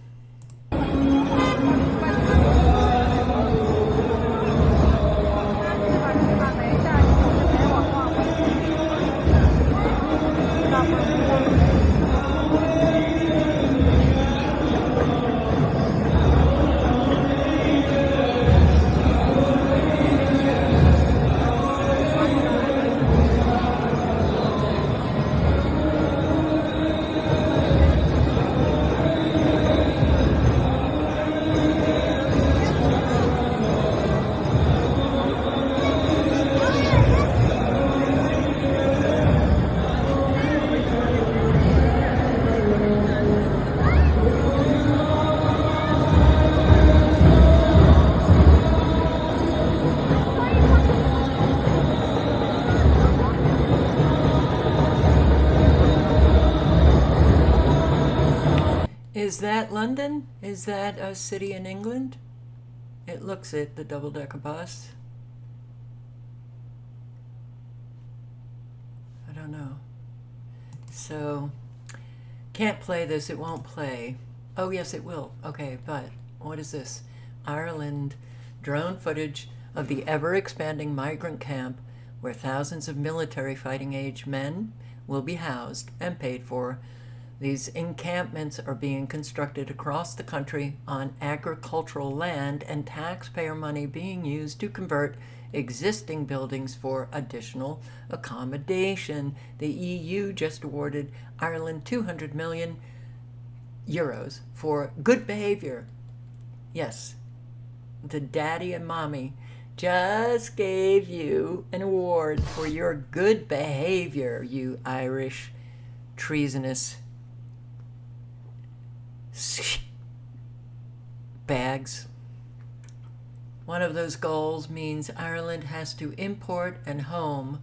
Is that London? Is that a city in England? It looks it, the double-decker bus. I don't know. So, can't play this, it won't play. Oh yes, it will. Okay, but what is this? Ireland, drone footage of the ever-expanding migrant camp where thousands of military fighting-age men will be housed and paid for. These encampments are being constructed across the country on agricultural land and taxpayer money being used to convert existing buildings for additional accommodation. The EU just awarded Ireland 200 million euros for good behavior. Yes, the daddy and mommy just gave you an award for your good behavior, you Irish treasonous bags. One of those goals means Ireland has to import and home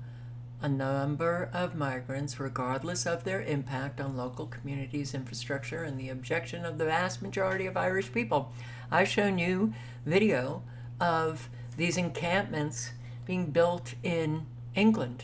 a number of migrants regardless of their impact on local communities' infrastructure and the objection of the vast majority of Irish people. I've shown you video of these encampments being built in England.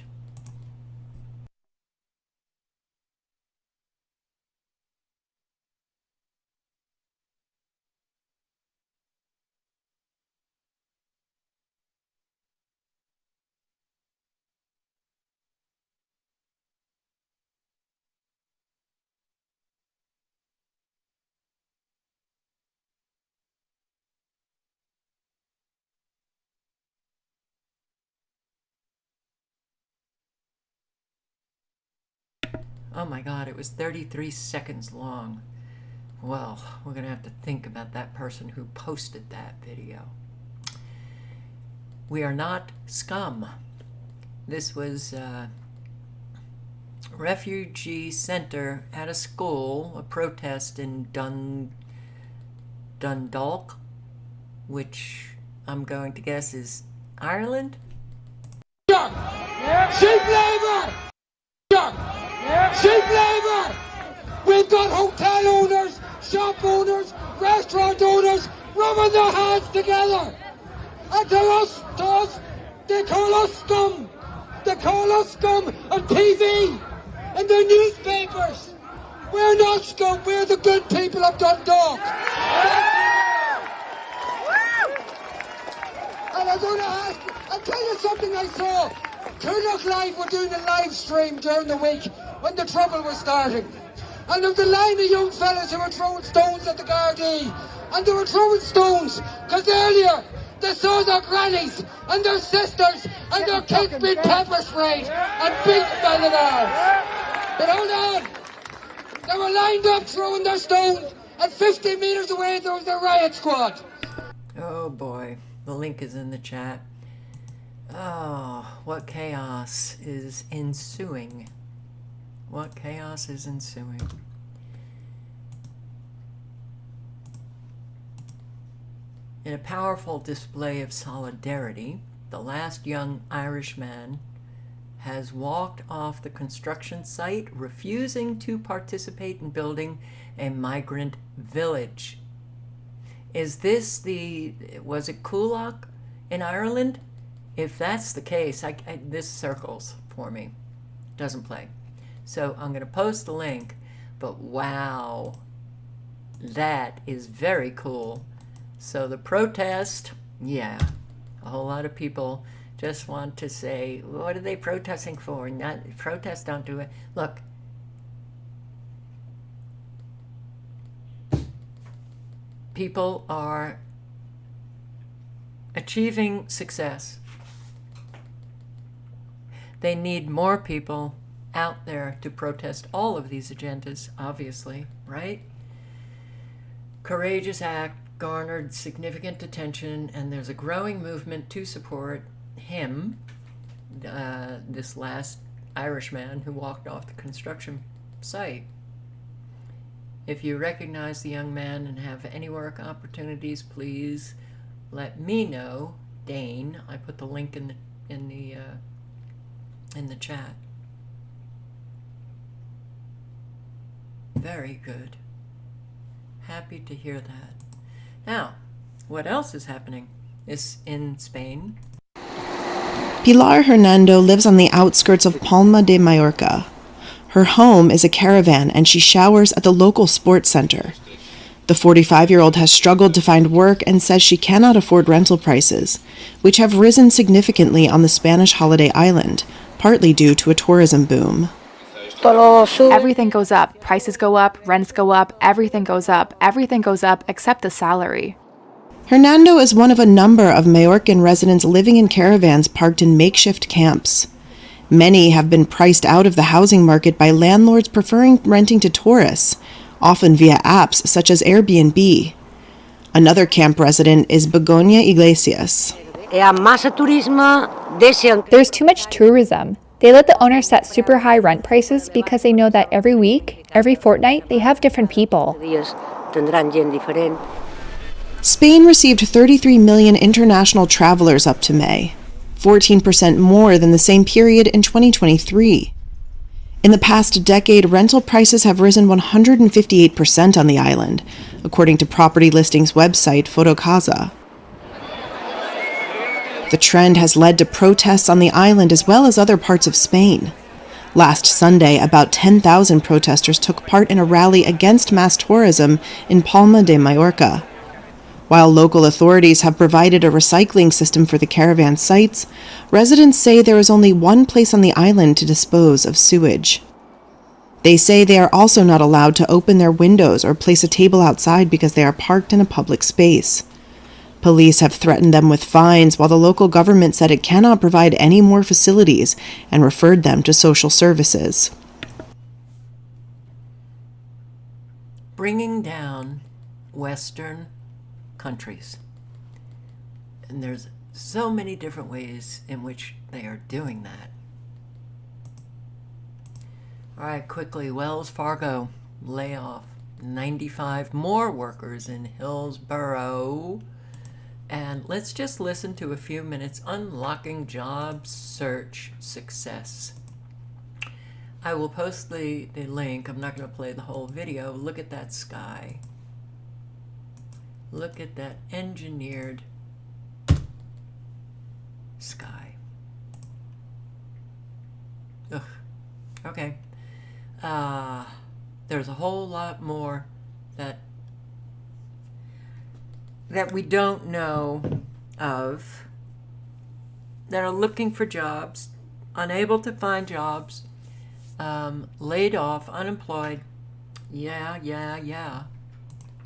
Oh my God, it was 33 seconds long. Well, we're gonna have to think about that person who posted that video. We are not scum. This was a refugee center at a school, a protest in Dundalk, which I'm going to guess is Ireland? Cheap labour! Cheap labour! We've got hotel owners, shop owners, restaurant owners rubbing their hands together. And to us, they call us scum. They call us scum on TV, in the newspapers. We're not scum, we're the good people of Dundalk. And I'm going to ask, I'll tell you something I saw. Turnock Live were doing a live stream during the week when the trouble was starting. And there was a line of young fellas who were throwing stones at the Gardaí. and they were throwing stones, because earlier they saw their grannies and their sisters and their kids being pepper sprayed and beaten by the guards. But hold on, they were lined up throwing their stones, and 50 meters away there was the riot squad. Oh boy, the link is in the chat. Oh, what chaos is ensuing. What chaos is ensuing. In a powerful display of solidarity, the last young Irishman has walked off the construction site, refusing to participate in building a migrant village. Is this was it Coolock in Ireland? If that's the case, this circles for me. Doesn't play. So I'm going to post the link, but wow, that is very cool. So the protest, yeah, a whole lot of people just want to say, what are they protesting for? Protests don't do it. Look, people are achieving success. They need more people out there to protest all of these agendas, obviously, right? Courageous act garnered significant attention, and there's a growing movement to support him, this last Irishman who walked off the construction site. If you recognize the young man and have any work opportunities, please let me know. Dane, I put the link in the chat. Very good. Happy to hear that. Now, what else is happening? Is in Spain. Pilar Hernando lives on the outskirts of Palma de Mallorca. Her home is a caravan and she showers at the local sports center. The 45-year-old has struggled to find work and says she cannot afford rental prices, which have risen significantly on the Spanish holiday island, partly due to a tourism boom. Everything goes up. Prices go up, rents go up, everything goes up except the salary. Hernando is one of a number of Majorcan residents living in caravans parked in makeshift camps. Many have been priced out of the housing market by landlords preferring renting to tourists, often via apps such as Airbnb. Another camp resident is Begonia Iglesias. There's too much tourism. They let the owners set super high rent prices because they know that every week, every fortnight, they have different people. Spain received 33 million international travelers up to May, 14% more than the same period in 2023. In the past decade, rental prices have risen 158% on the island, according to property listings website Fotocasa. The trend has led to protests on the island as well as other parts of Spain. Last Sunday, about 10,000 protesters took part in a rally against mass tourism in Palma de Mallorca. While local authorities have provided a recycling system for the caravan sites, residents say there is only one place on the island to dispose of sewage. They say they are also not allowed to open their windows or place a table outside because they are parked in a public space. Police have threatened them with fines, while the local government said it cannot provide any more facilities and referred them to social services. Bringing down Western countries. And there's so many different ways in which they are doing that. All right, quickly, Wells Fargo layoff. 95 more workers in Hillsborough. And let's just listen to a few minutes. Unlocking job search success. I will post the link. I'm not going to play the whole video. Look at that sky. Look at that engineered sky. Ugh. Okay. There's a whole lot more that we don't know of, that are looking for jobs, unable to find jobs, laid off, unemployed. Yeah.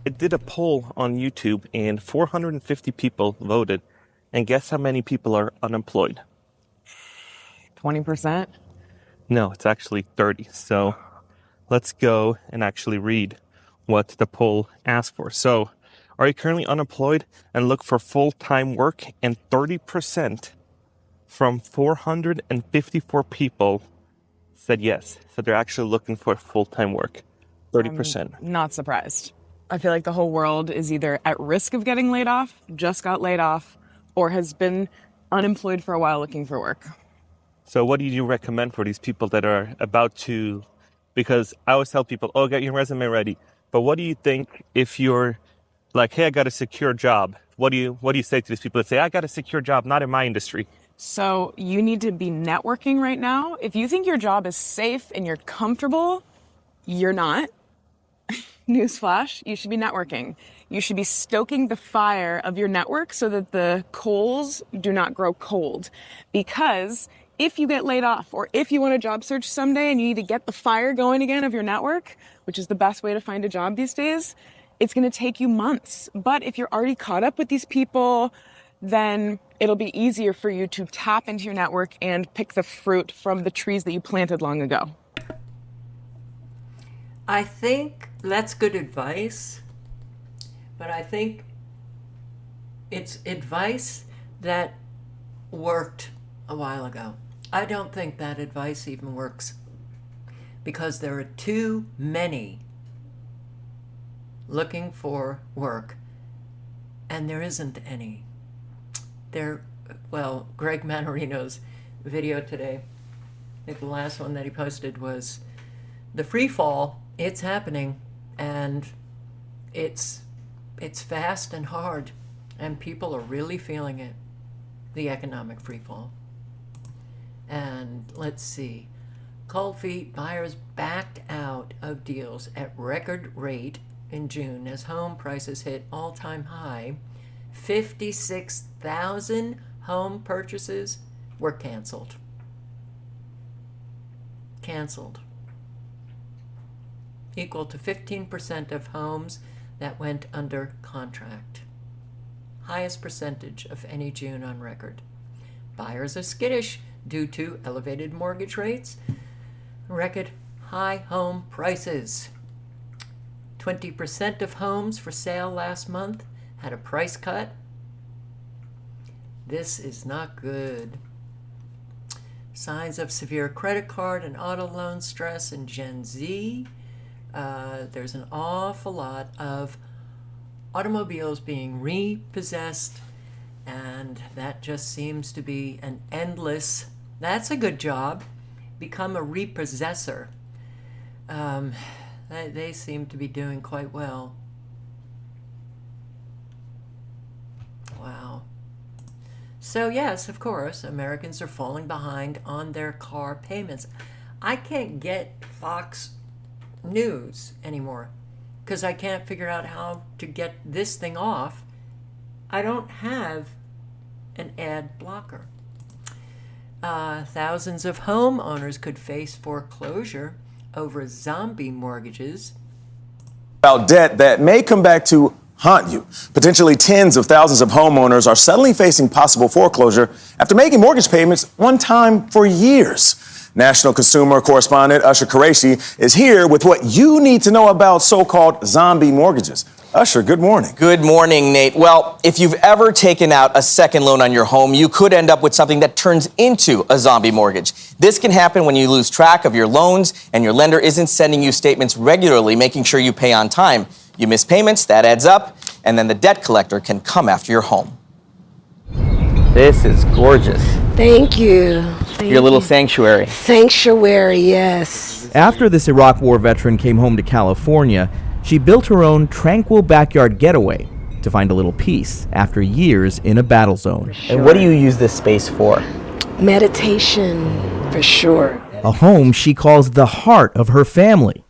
It did a poll on YouTube and 450 people voted. And guess how many people are unemployed? 20%? No, it's actually 30. So let's go and actually read what the poll asked for. So, are you currently unemployed and look for full-time work? And 30% from 454 people said yes. So they're actually looking for full-time work. 30%. I'm not surprised. I feel like the whole world is either at risk of getting laid off, just got laid off, or has been unemployed for a while looking for work. So what do you recommend for these people that are about to, because I always tell people, oh, get your resume ready. But what do you think if you're like, hey, I got a secure job? What do you say to these people that say, I got a secure job, not in my industry? So you need to be networking right now. If you think your job is safe and you're comfortable, you're not. Newsflash, you should be networking. You should be stoking the fire of your network so that the coals do not grow cold. Because if you get laid off or if you want a job search someday and you need to get the fire going again of your network, which is the best way to find a job these days, it's going to take you months. But if you're already caught up with these people, then it'll be easier for you to tap into your network and pick the fruit from the trees that you planted long ago. I think that's good advice, but I think it's advice that worked a while ago. I don't think that advice even works because there are too many looking for work and there isn't any. Greg Manorino's video today, I think the last one that he posted was the free fall. It's happening, and it's fast and hard, and people are really feeling it, the economic free fall. And let's see, Cold Feet buyers backed out of deals at record rate in June as home prices hit all-time high. 56,000 home purchases were canceled. Equal to 15% of homes that went under contract. Highest percentage of any June on record. Buyers are skittish due to elevated mortgage rates, record high home prices. 20% of homes for sale last month had a price cut. This is not good. Signs of severe credit card and auto loan stress in Gen Z. There's an awful lot of automobiles being repossessed, and that just seems to be an endless, that's a good job, become a repossessor. They seem to be doing quite well. Wow. So yes, of course, Americans are falling behind on their car payments. I can't get Fox News anymore because I can't figure out how to get this thing off. I don't have an ad blocker. Thousands of homeowners could face foreclosure over zombie mortgages. About debt that may come back to haunt you. Potentially tens of thousands of homeowners are suddenly facing possible foreclosure after making mortgage payments one time for years. National consumer correspondent Usher Qureshi is here with what you need to know about so-called zombie mortgages. Usher, good morning. Good morning, Nate. Well, if you've ever taken out a second loan on your home, you could end up with something that turns into a zombie mortgage. This can happen when you lose track of your loans and your lender isn't sending you statements regularly, making sure you pay on time. You miss payments, that adds up, and then the debt collector can come after your home. This is gorgeous. Thank you. Your little sanctuary. Sanctuary, yes. After this Iraq War veteran came home to California, she built her own tranquil backyard getaway to find a little peace after years in a battle zone. And what do you use this space for? Meditation, for sure. A home she calls the heart of her family.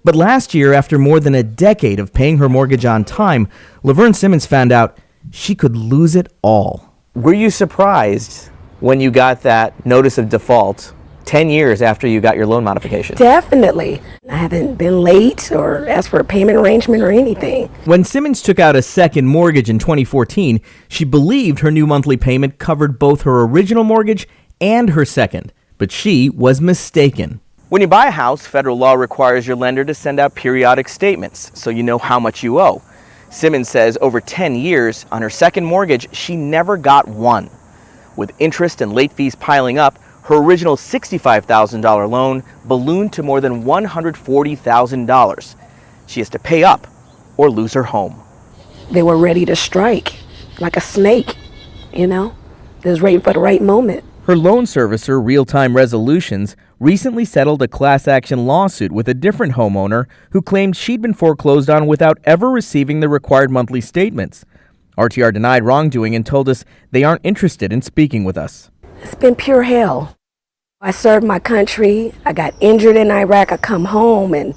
But last year, after more than a decade of paying her mortgage on time, Laverne Simmons found out she could lose it all. Were you surprised when you got that notice of default 10 years after you got your loan modification. Definitely. I haven't been late or asked for a payment arrangement or anything. When Simmons took out a second mortgage in 2014, she believed her new monthly payment covered both her original mortgage and her second, but she was mistaken. When you buy a house, federal law requires your lender to send out periodic statements so you know how much you owe. Simmons says over 10 years on her second mortgage, she never got one. With interest and late fees piling up, her original $65,000 loan ballooned to more than $140,000. She has to pay up or lose her home. They were ready to strike, like a snake, you know? They was waiting for the right moment. Her loan servicer, Real Time Resolutions, recently settled a class action lawsuit with a different homeowner who claimed she'd been foreclosed on without ever receiving the required monthly statements. RTR denied wrongdoing and told us they aren't interested in speaking with us. It's been pure hell. I served my country. I got injured in Iraq. I come home and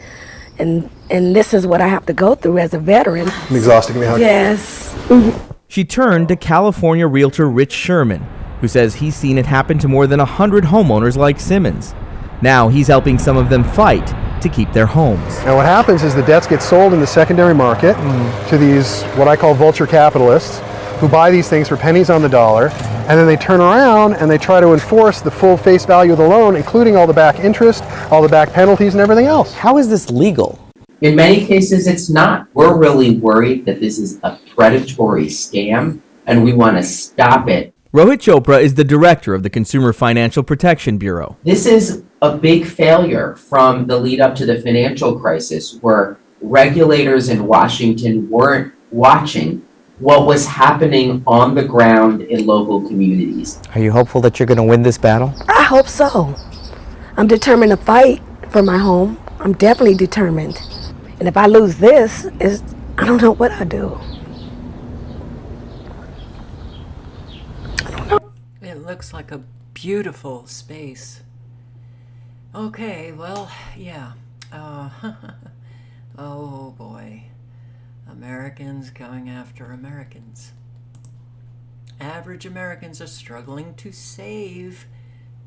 this is what I have to go through as a veteran. Exhausting me, huh? Yes. She turned to California realtor Rich Sherman, who says he's seen it happen to more than 100 homeowners like Simmons. Now he's helping some of them fight to keep their homes. And what happens is the debts get sold in the secondary market to these, what I call vulture capitalists, who buy these things for pennies on the dollar, and then they turn around and they try to enforce the full face value of the loan, including all the back interest, all the back penalties, and everything else. How is this legal? In many cases, it's not. We're really worried that this is a predatory scam, and we want to stop it. Rohit Chopra is the director of the Consumer Financial Protection Bureau. This is a big failure from the lead up to the financial crisis, where regulators in Washington weren't watching what was happening on the ground in local communities. Are you hopeful that you're going to win this battle? I hope so. I'm determined to fight for my home. I'm definitely determined. And if I lose this, I don't know what I do. It looks like a beautiful space. Okay, well, yeah. Oh boy. Americans going after Americans. Average Americans are struggling to save.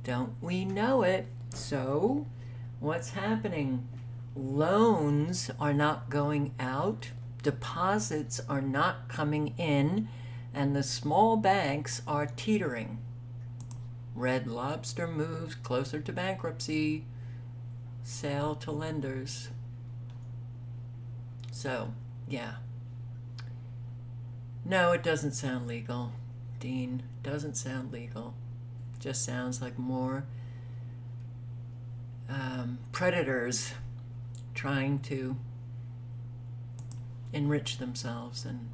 Don't we know it? So, what's happening? Loans are not going out. Deposits are not coming in. And the small banks are teetering. Red Lobster moves closer to bankruptcy. Sale to lenders. So, yeah. No, it doesn't sound legal, Dean. Doesn't sound legal. Just sounds like more predators trying to enrich themselves, and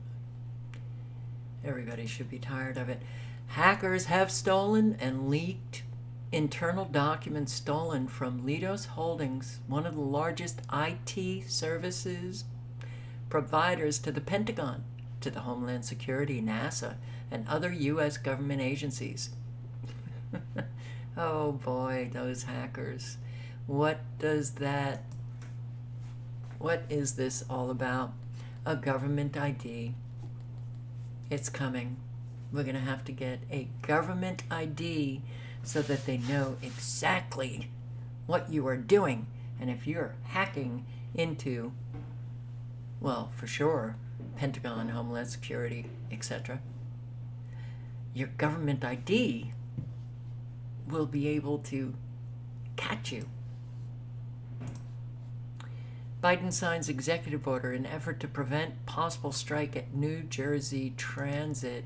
everybody should be tired of it. Hackers have stolen and leaked internal documents stolen from Leidos Holdings, one of the largest IT services providers to the Pentagon, to the Homeland Security, NASA, and other U.S. government agencies. Oh boy, those hackers. What is this all about? A government ID. It's coming. We're going to have to get a government ID so that they know exactly what you are doing. And if you're hacking into, well, for sure, Pentagon, Homeland Security, etc., your government ID will be able to catch you. Biden signs executive order in effort to prevent possible strike at New Jersey Transit.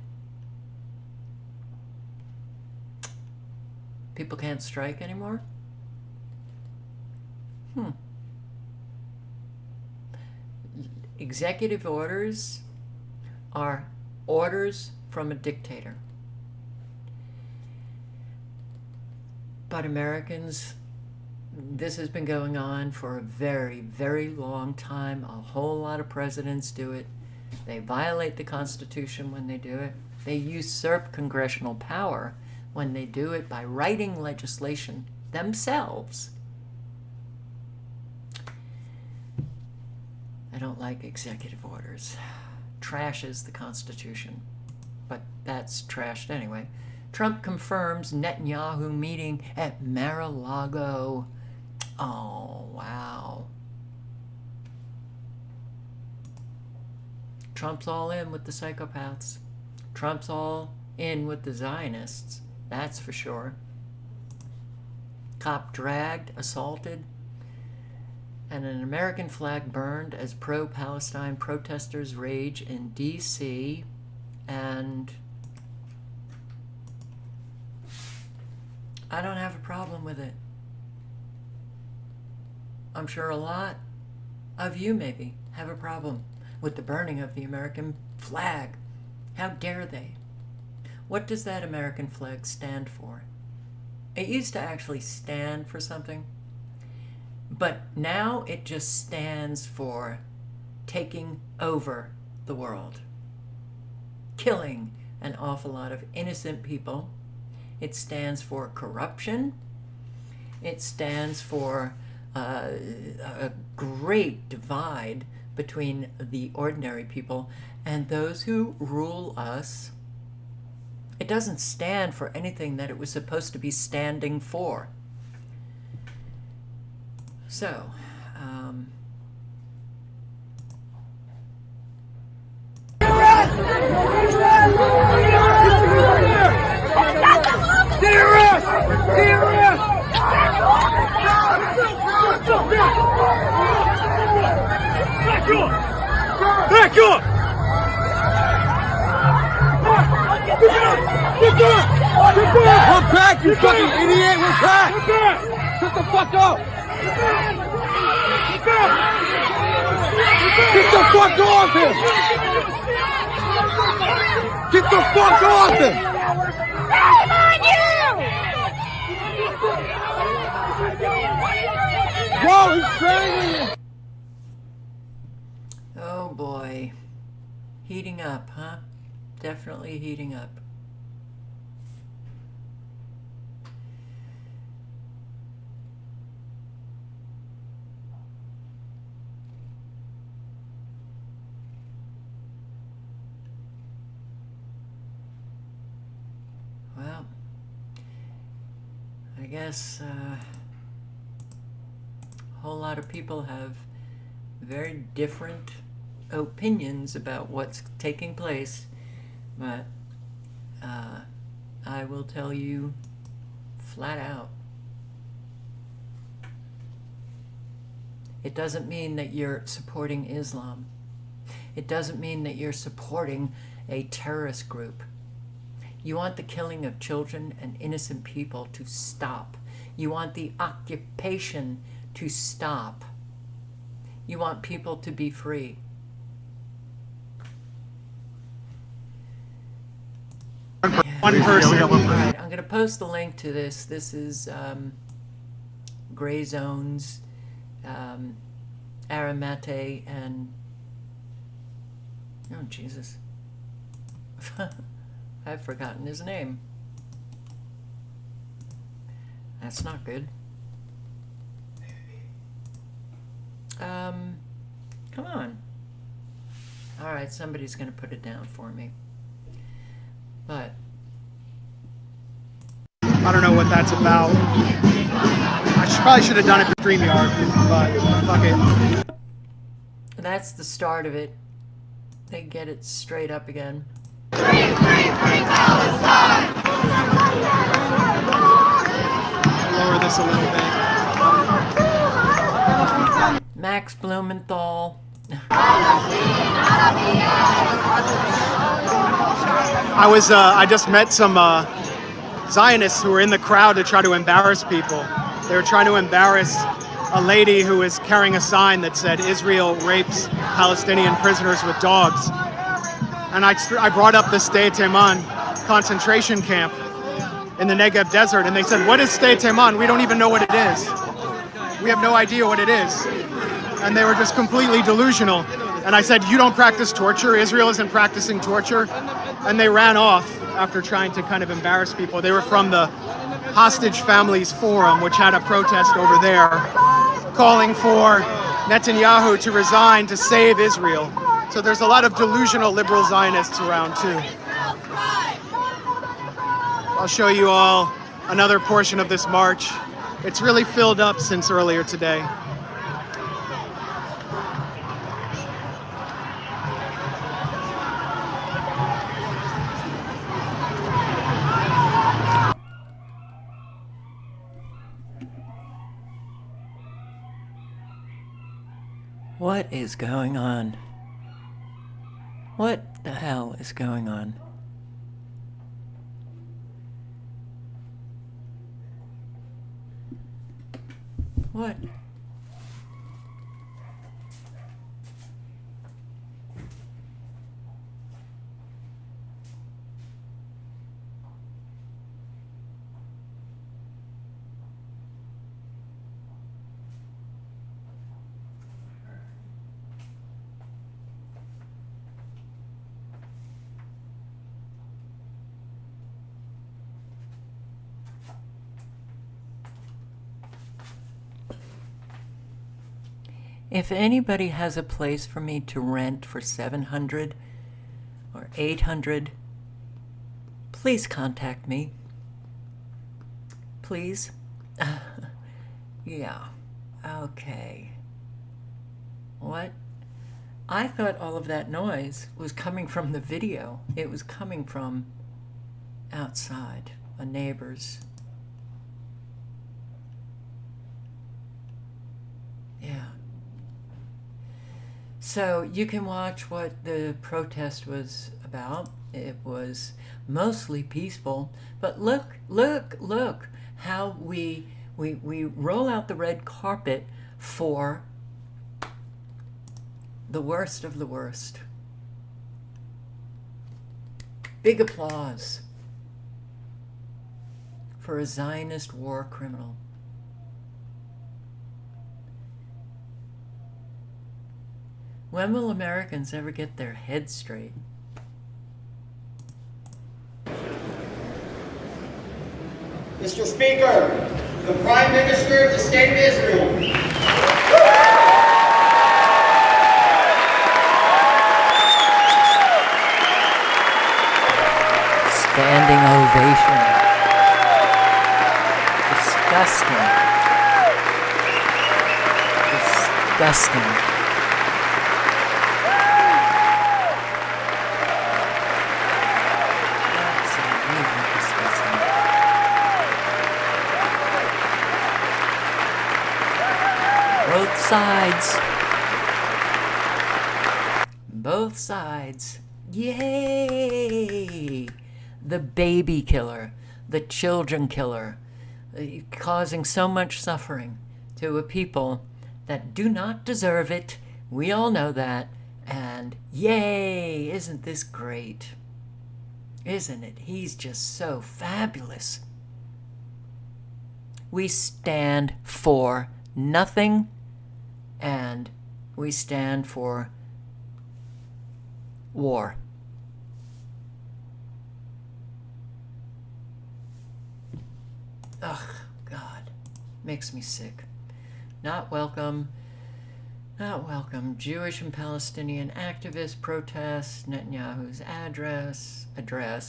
People can't strike anymore? Executive orders are orders from a dictator. But Americans, this has been going on for a very, very long time. A whole lot of presidents do it. They violate the Constitution when they do it. They usurp congressional power when they do it by writing legislation themselves. I don't like executive orders. Trashes the Constitution. But that's trashed anyway. Trump confirms Netanyahu meeting at Mar-a-Lago. Oh, wow. Trump's all in with the psychopaths. Trump's all in with the Zionists. That's for sure. Cop dragged, assaulted, and an American flag burned as pro-Palestine protesters rage in D.C. And I don't have a problem with it. I'm sure a lot of you maybe have a problem with the burning of the American flag. How dare they? What does that American flag stand for? It used to actually stand for something, but now it just stands for taking over the world, killing an awful lot of innocent people. It stands for corruption. It stands for a great divide between the ordinary people and those who rule us. It doesn't stand for anything that it was supposed to be standing for. So, Back up! We're back, you fucking idiot! We're back! Shut the fuck up! Get the fuck off him! Get the fuck off him! Shame on you! Whoa, he's strangling you! oh boy. Heating up, huh? Definitely heating up. Well, I guess a whole lot of people have very different opinions about what's taking place, but I will tell you flat out, it doesn't mean that you're supporting Islam. It doesn't mean that you're supporting a terrorist group. You want the killing of children and innocent people to stop. You want the occupation to stop. You want people to be free. One person. All right, I'm going to post the link to this. This is Gray Zones, Aramate, and oh Jesus, I've forgotten his name. That's not good. Come on. All right, somebody's going to put it down for me. But I don't know what that's about. I probably should have done it for StreamYard, but fuck it. that's the start of it. They get it straight up again. Free Palestine! Lower this a little bit. Max Blumenthal. I just met some Zionists who were in the crowd to try to embarrass people. They were trying to embarrass a lady who was carrying a sign that said Israel rapes Palestinian prisoners with dogs. And I brought up the Sde Teiman concentration camp in the Negev desert, and they said, what is Sde Teiman? We don't even know what it is. We have no idea what it is. And they were just completely delusional. And I said, you don't practice torture. Israel isn't practicing torture. And they ran off after trying to kind of embarrass people. They were from the Hostage Families Forum, which had a protest over there, calling for Netanyahu to resign to save Israel. So there's a lot of delusional liberal Zionists around too. I'll show you all another portion of this march. It's really filled up since earlier today. What is going on? What the hell is going on? What? If anybody has a place for me to rent for $700 or $800, please contact me. Please? Yeah. Okay. What? I thought all of that noise was coming from the video. It was coming from outside, a neighbor's. Yeah. So you can watch what the protest was about. It was mostly peaceful, but look how we roll out the red carpet for the worst of the worst. Big applause for a Zionist war criminal. When will Americans ever get their heads straight? Mr. Speaker, the Prime Minister of the State of Israel. Standing ovation. Disgusting. Disgusting. Both sides. Both sides. Yay! The baby killer, the children killer, causing so much suffering to a people that do not deserve it. We all know that. And yay! Isn't this great? Isn't it? He's just so fabulous. We stand for nothing, and we stand for war. Ugh, God, makes me sick. Not welcome. Not welcome. Jewish and Palestinian activists protest Netanyahu's address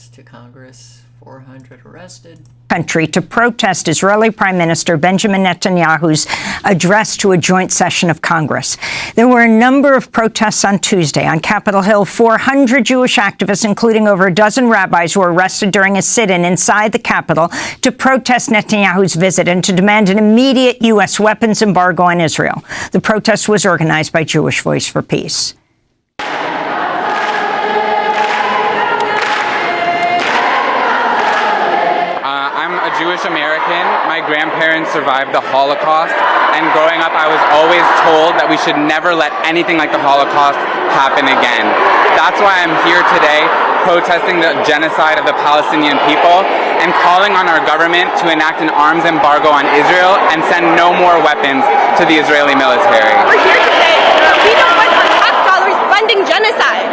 to Congress. 400 arrested. Country to protest Israeli Prime Minister Benjamin Netanyahu's address to a joint session of Congress. There were a number of protests on Tuesday. On Capitol Hill, 400 Jewish activists, including over a dozen rabbis, were arrested during a sit-in inside the Capitol to protest Netanyahu's visit and to demand an immediate U.S. weapons embargo on Israel. The protest was organized by Jewish Voice for Peace. Jewish American. My grandparents survived the Holocaust, and growing up I was always told that we should never let anything like the Holocaust happen again. That's why I'm here today protesting the genocide of the Palestinian people and calling on our government to enact an arms embargo on Israel and send no more weapons to the Israeli military. We're here to say we don't want our tax dollars funding genocide.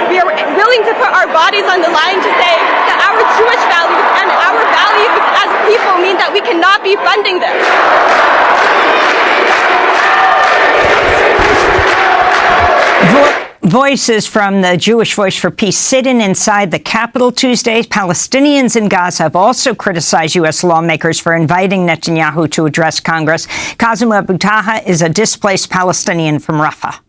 We are willing to put our bodies on the line to say that our Jewish values and our values as people mean that we cannot be funding them. Voices from the Jewish Voice for Peace sit-in inside the Capitol Tuesday. Palestinians in Gaza have also criticized U.S. lawmakers for inviting Netanyahu to address Congress. Kazem Abu Taha is a displaced Palestinian from Rafah.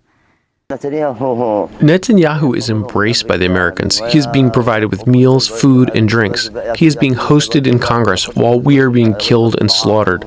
Netanyahu is embraced by the Americans. He is being provided with meals, food, and drinks. He is being hosted in Congress while we are being killed and slaughtered.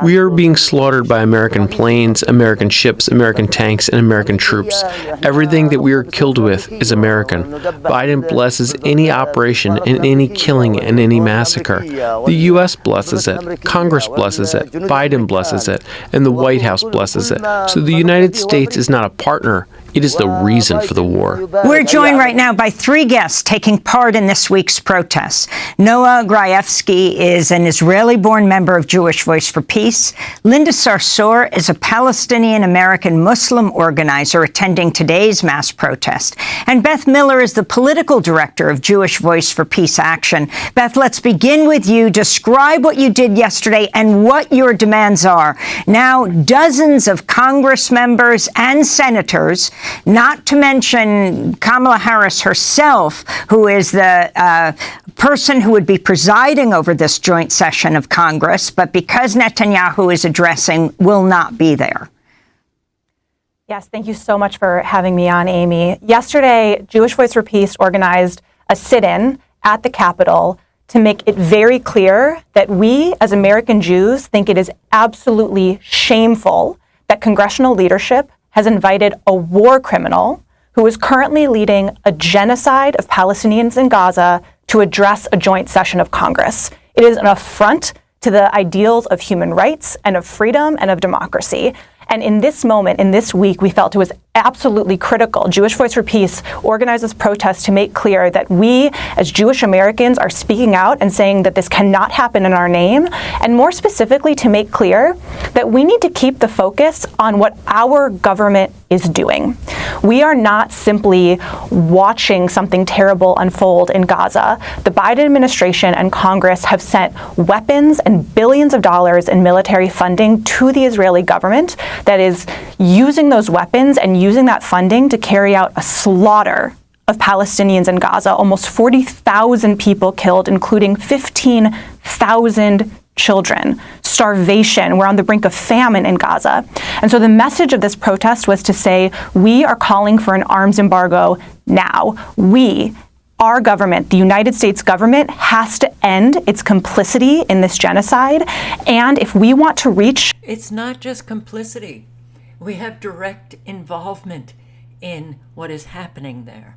We are being slaughtered by American planes, American ships, American tanks, and American troops. Everything that we are killed with is American. Biden blesses any operation and any killing and any massacre. The U.S. blesses it, Congress blesses it, Biden blesses it, and the White House blesses it. So the United States is not a partner, it is the reason for the war. We're joined right now by three guests taking part in this week's protests. Noah Grayevsky is an Israeli-born member of Jewish Voice for Peace. Linda Sarsour is a Palestinian-American Muslim organizer attending today's mass protest. And Beth Miller is the political director of Jewish Voice for Peace Action. Beth, let's begin with you. Describe what you did yesterday and what your demands are. Now, dozens of Congress members and senators, not to mention Kamala Harris herself, who is the person who would be presiding over this joint session of Congress, but because Netanyahu is addressing, will not be there. Yes, thank you so much for having me on, Amy. Yesterday, Jewish Voice for Peace organized a sit-in at the Capitol to make it very clear that we, as American Jews, think it is absolutely shameful that congressional leadership has invited a war criminal who is currently leading a genocide of Palestinians in Gaza to address a joint session of Congress. It is an affront to the ideals of human rights and of freedom and of democracy. And in this moment, in this week, we felt it was absolutely critical. Jewish Voice for Peace organized this protest to make clear that we, as Jewish Americans, are speaking out and saying that this cannot happen in our name, and more specifically to make clear that we need to keep the focus on what our government is doing. We are not simply watching something terrible unfold in Gaza. The Biden administration and Congress have sent weapons and billions of dollars in military funding to the Israeli government that is using those weapons and using that funding to carry out a slaughter of Palestinians in Gaza. Almost 40,000 people killed, including 15,000 children. Starvation. We're on the brink of famine in Gaza. And so the message of this protest was to say, we are calling for an arms embargo now. Our government, the United States government, has to end its complicity in this genocide. And if we want to reach... It's not just complicity. We have direct involvement in what is happening there.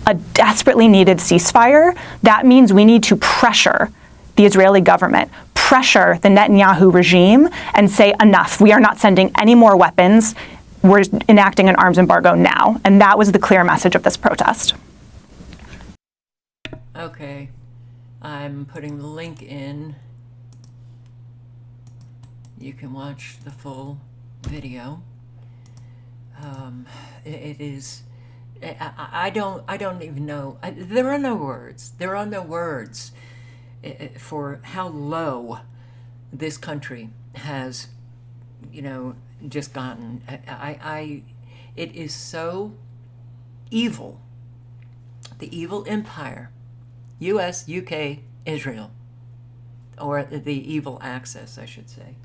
A desperately needed ceasefire. That means we need to pressure the Israeli government, pressure the Netanyahu regime, and say, enough. We are not sending any more weapons. We're enacting an arms embargo now. And that was the clear message of this protest. Okay, I'm putting the link in. You can watch the full video. It is. I don't even know. There are no words. There are no words for how low this country has, just gotten. It is so evil. The evil empire. U.S., UK, Israel, or the evil axis, I should say.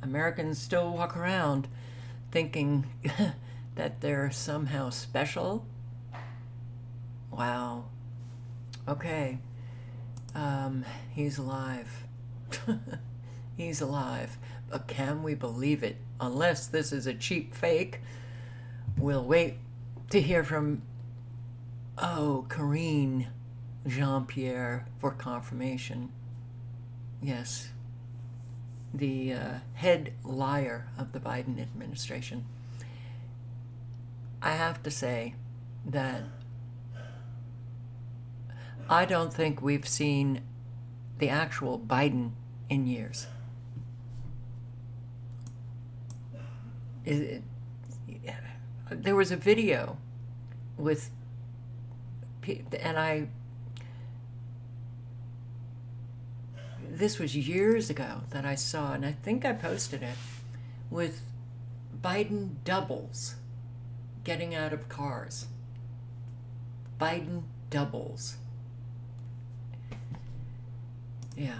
Americans still walk around thinking that they're somehow special. Wow. Okay. He's alive. He's alive. But can we believe it? Unless this is a cheap fake, we'll wait to hear from, Karine Jean-Pierre for confirmation. Yes, the head liar of the Biden administration. I have to say that I don't think we've seen the actual Biden in years. There was a video with, this was years ago that I saw, and I think I posted it, with Biden doubles getting out of cars. Biden doubles. Yeah.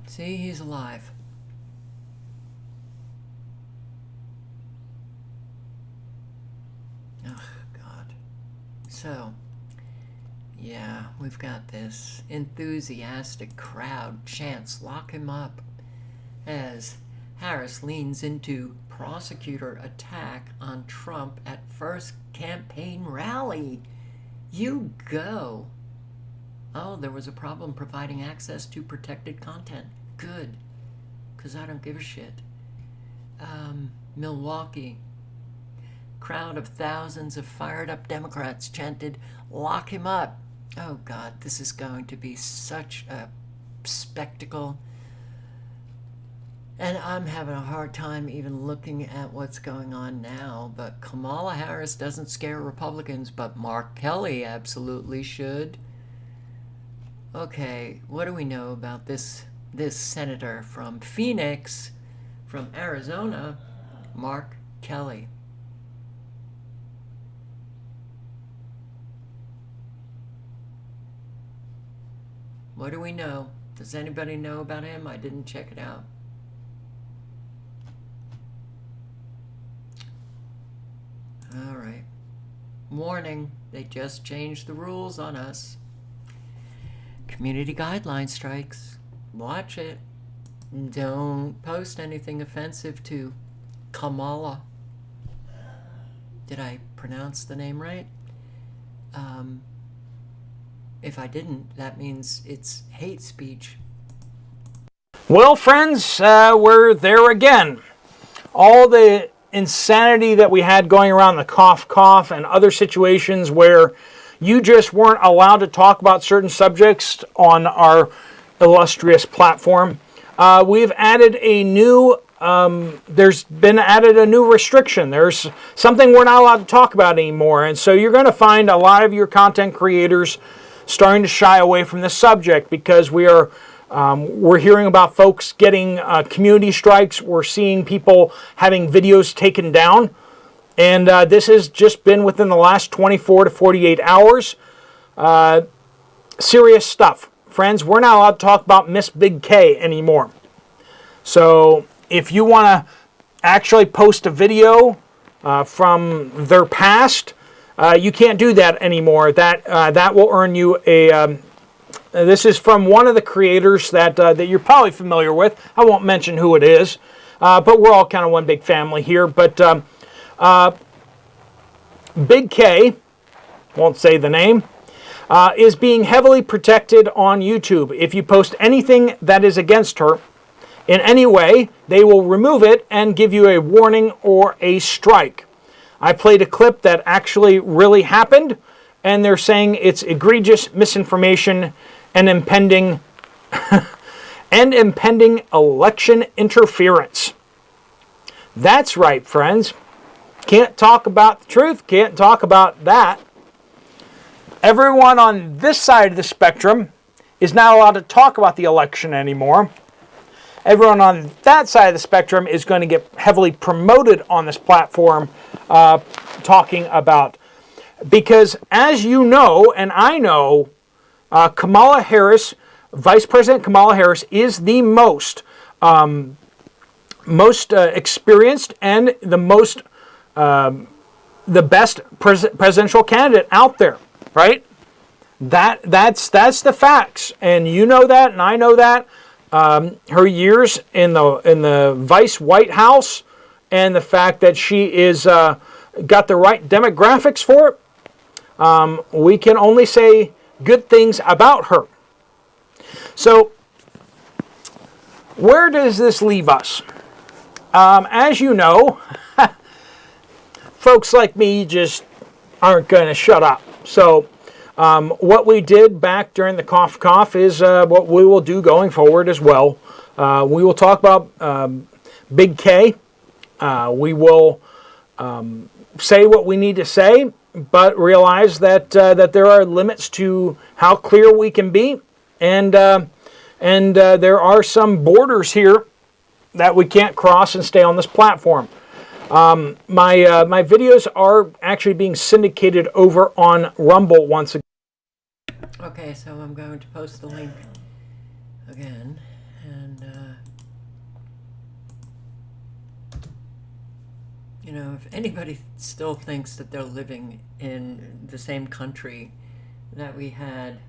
See, he's alive. Oh, God. So, yeah, we've got this enthusiastic crowd chants, "Lock him up," as Harris leans into prosecutor attack on Trump at first campaign rally. You go. Oh, there was a problem providing access to protected content. Good, because I don't give a shit. Milwaukee. Crowd of thousands of fired up Democrats chanted, "Lock him up." Oh God, this is going to be such a spectacle. And I'm having a hard time even looking at what's going on now. But Kamala Harris doesn't scare Republicans, but Mark Kelly absolutely should. Okay, what do we know about this senator from Phoenix, from Arizona, Mark Kelly? What do we know? Does anybody know about him? I didn't check it out. All right. Warning, they just changed the rules on us. Community guideline strikes. Watch it. Don't post anything offensive to Kamala. Did I pronounce the name right? If I didn't, that means it's hate speech. Well, friends, we're there again. All the insanity that we had going around the cough and other situations where you just weren't allowed to talk about certain subjects on our illustrious platform. We've added a new, there's been added a new restriction. There's something we're not allowed to talk about anymore. And so you're going to find a lot of your content creators starting to shy away from this subject because we're hearing about folks getting community strikes. We're seeing people having videos taken down. And this has just been within the last 24 to 48 hours. Serious stuff. Friends, we're not allowed to talk about Miss Big K anymore. So if you want to actually post a video from their past, you can't do that anymore. That will earn you a... this is from one of the creators that you're probably familiar with. I won't mention who it is, but we're all kind of one big family here. But Big K, won't say the name, is being heavily protected on YouTube. If you post anything that is against her in any way, they will remove it and give you a warning or a strike. I played a clip that actually really happened, and they're saying it's egregious misinformation and impending election interference. That's right, friends. Can't talk about the truth, can't talk about that. Everyone on this side of the spectrum is not allowed to talk about the election anymore. Everyone on that side of the spectrum is going to get heavily promoted on this platform talking about. Because as you know, and I know, Kamala Harris, Vice President Kamala Harris, is the most experienced and the best presidential candidate out there, right? That's the facts, and you know that, and I know that. Her years in the Vice White House, and the fact that she is got the right demographics for it, we can only say good things about her. So, where does this leave us? As you know, folks like me just aren't going to shut up. So, what we did back during the cough is what we will do going forward as well. We will talk about Big K. We will say what we need to say, but realize that that there are limits to how clear we can be, and there are some borders here that we can't cross and stay on this platform. My videos are actually being syndicated over on Rumble once again. Okay, so I'm going to post the link again, and you know, if anybody still thinks that they're living in the same country that we had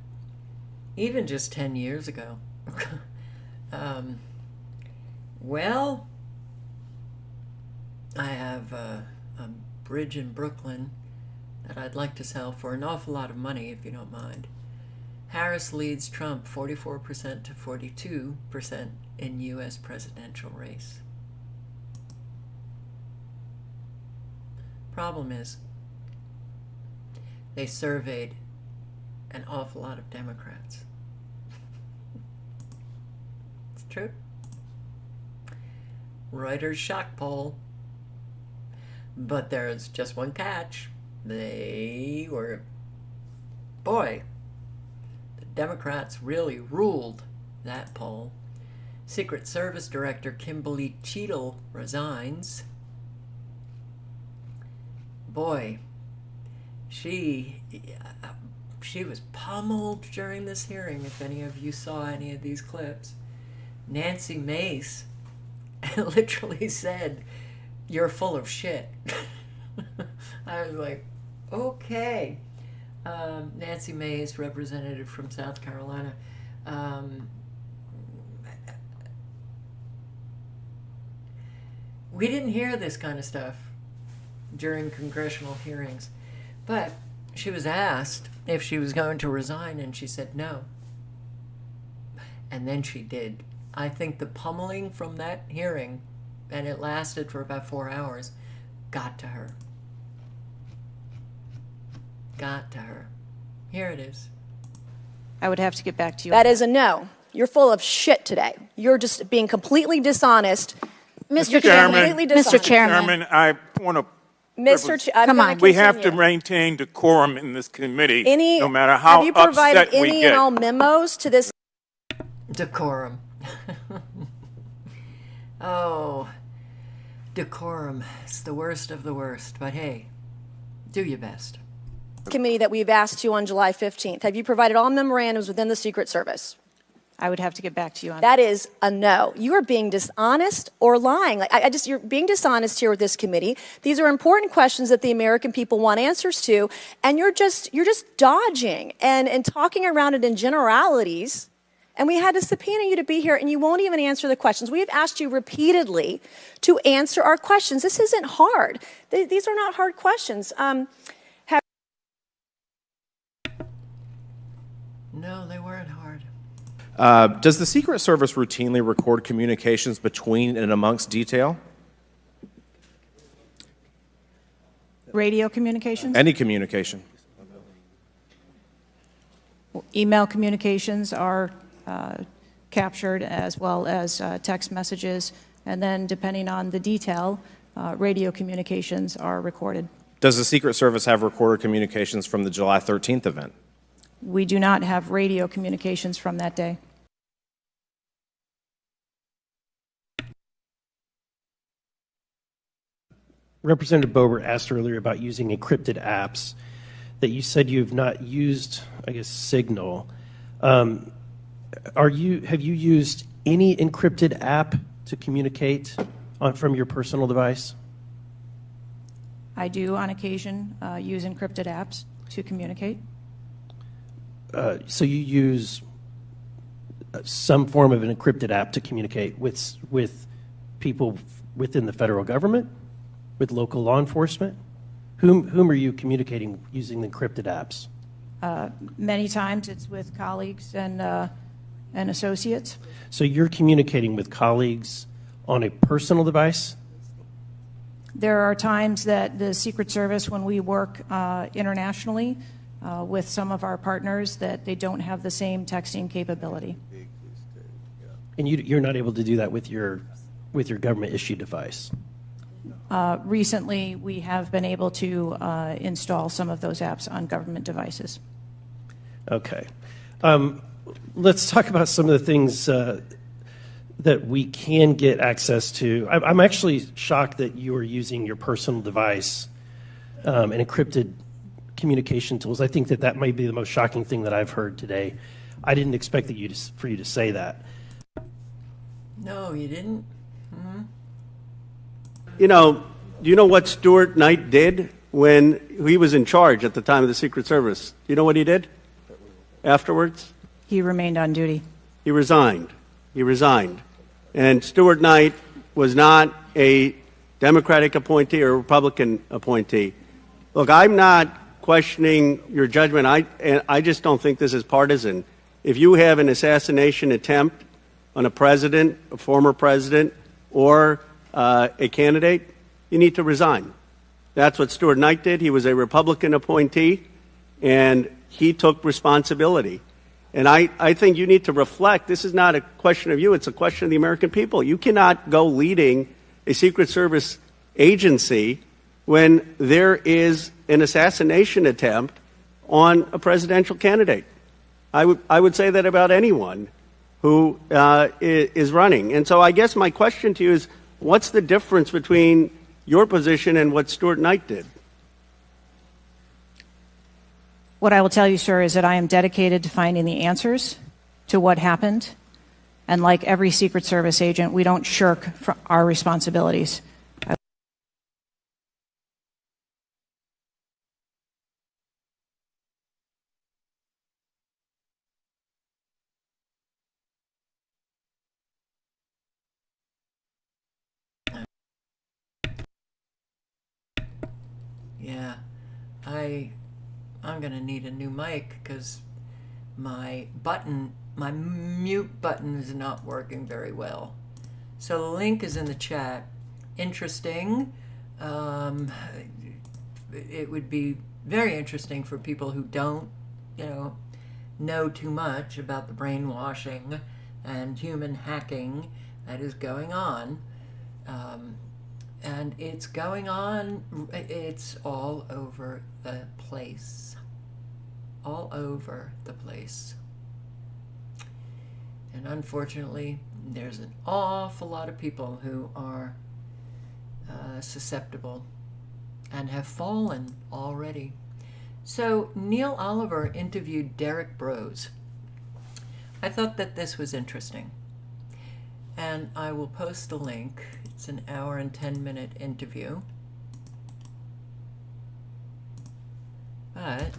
even just 10 years ago, well, I have a bridge in Brooklyn that I'd like to sell for an awful lot of money, if you don't mind. Harris leads Trump 44% to 42% in U.S. presidential race. Problem is, they surveyed an awful lot of Democrats. It's true. Reuters shock poll. But there's just one catch. They were, boy, the Democrats really ruled that poll. Secret Service Director Kimberly Cheadle resigns. Boy, she was pummeled during this hearing, if any of you saw any of these clips. Nancy Mace literally said, "You're full of shit." I was like, okay. Nancy Mace, representative from South Carolina. We didn't hear this kind of stuff during congressional hearings, but she was asked if she was going to resign, and she said no. And then she did. I think the pummeling from that hearing, and it lasted for about 4 hours, got to her. Got to her. Here it is. I would have to get back to you. That is a no. You're full of shit today. You're just being completely dishonest. Mr. Chairman, Mr. Chairman, I want to. Come on. We have to maintain decorum in this committee, no matter how have you provided upset we any get. and all memos to this? Decorum. Oh, decorum. It's the worst of the worst, but hey, do your best. Committee that we've asked you on July 15th. Have you provided all memorandums within the Secret Service? I would have to get back to you on that. That is a no. You are being dishonest or lying. Like you're being dishonest here with this committee. These are important questions that the American people want answers to, and you're just dodging and talking around it in generalities. And we had to subpoena you to be here, and you won't even answer the questions. We have asked you repeatedly to answer our questions. This isn't hard. These are not hard questions. No, they weren't hard. Does the Secret Service routinely record communications between and amongst detail? Radio communications? Any communication? Email communications are captured, as well as text messages, and then depending on the detail, radio communications are recorded. Does the Secret Service have recorded communications from the July 13th event? We do not have radio communications from that day. Representative Boebert asked earlier about using encrypted apps that you said you've not used, I guess, Signal. Have you used any encrypted app to communicate from your personal device? I do, on occasion, use encrypted apps to communicate. So you use some form of an encrypted app to communicate with people within the federal government, with local law enforcement? Whom are you communicating using the encrypted apps? Many times it's with colleagues and associates. So you're communicating with colleagues on a personal device? There are times that the Secret Service, when we work internationally with some of our partners, that they don't have the same texting capability. And you're not able to do that with your government issued device? recently we have been able to install some of those apps on government devices. Okay. Let's talk about some of the things that we can get access to. I'm actually shocked that you are using your personal device and encrypted communication tools. I think that might be the most shocking thing that I've heard today. I didn't expect for you to say that. No, you didn't? You know, do you know what Stuart Knight did when he was in charge at the time of the Secret Service? You know what he did afterwards? He remained on duty. He resigned. He resigned. And Stuart Knight was not a Democratic appointee or a Republican appointee. Look, I'm not questioning your judgment. I just don't think this is partisan. If you have an assassination attempt on a president, a former president, or a candidate, you need to resign. That's what Stuart Knight did. He was a Republican appointee, and he took responsibility. And I think you need to reflect. This is not a question of you. It's a question of the American people. You cannot go leading a Secret Service agency when there is an assassination attempt on a presidential candidate. I would say that about anyone who is running. And so I guess my question to you is, what's the difference between your position and what Stuart Knight did? What I will tell you, sir, is that I am dedicated to finding the answers to what happened. And like every Secret Service agent, we don't shirk from our responsibilities. Yeah, I'm gonna need a new mic because my mute button is not working very well. So the link is in the chat. Interesting. It would be very interesting for people who don't, know too much about the brainwashing and human hacking that is going on. And it's going on, it's all over the place. All over the place. And unfortunately, there's an awful lot of people who are susceptible and have fallen already. So Neil Oliver interviewed Derek Broze. I thought that this was interesting. And I will post a link. It's an hour and 10-minute interview. But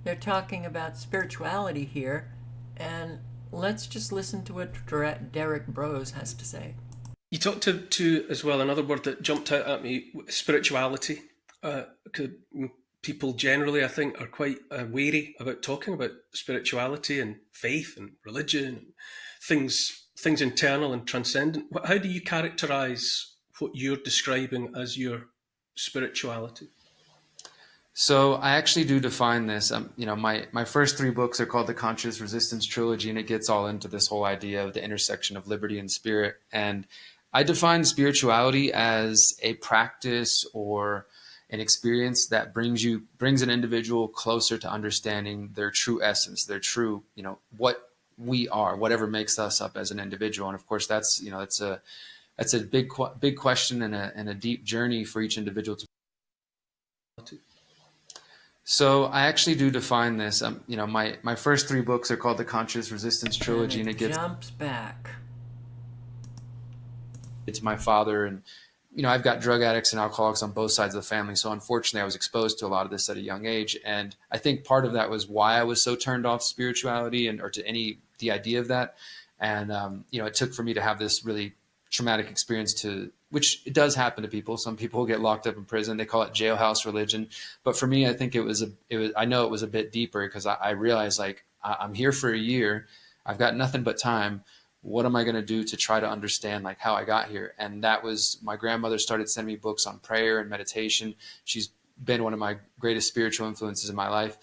they're talking about spirituality here, and let's just listen to what Derek Broze has to say. You talked to as well, another word that jumped out at me, spirituality. People generally, I think, are quite wary about talking about spirituality and faith and religion, and things internal and transcendent. How do you characterize what you're describing as your spirituality? So I actually do define this. My first 3 books are called the Conscious Resistance Trilogy, and it gets all into this whole idea of the intersection of liberty and spirit. And I define spirituality as a practice or an experience that brings an individual closer to understanding their true essence, their true, what we are, whatever makes us up as an individual. And of course, that's a big question and a deep journey for each individual to. So I actually do define this. My first 3 books are called the Conscious Resistance Trilogy, and it jumps back. It's my father, and I've got drug addicts and alcoholics on both sides of the family. So unfortunately, I was exposed to a lot of this at a young age, and I think part of that was why I was so turned off spirituality or to the idea of that. And it took for me to have this really traumatic experience which it does happen to people. Some people get locked up in prison. They call it jailhouse religion. But for me, I think I know it was a bit deeper, because I realized, like, I'm here for a year. I've got nothing but time. What am I going to do to try to understand, like, how I got here? And that was, my grandmother started sending me books on prayer and meditation. She's been one of my greatest spiritual influences in my life.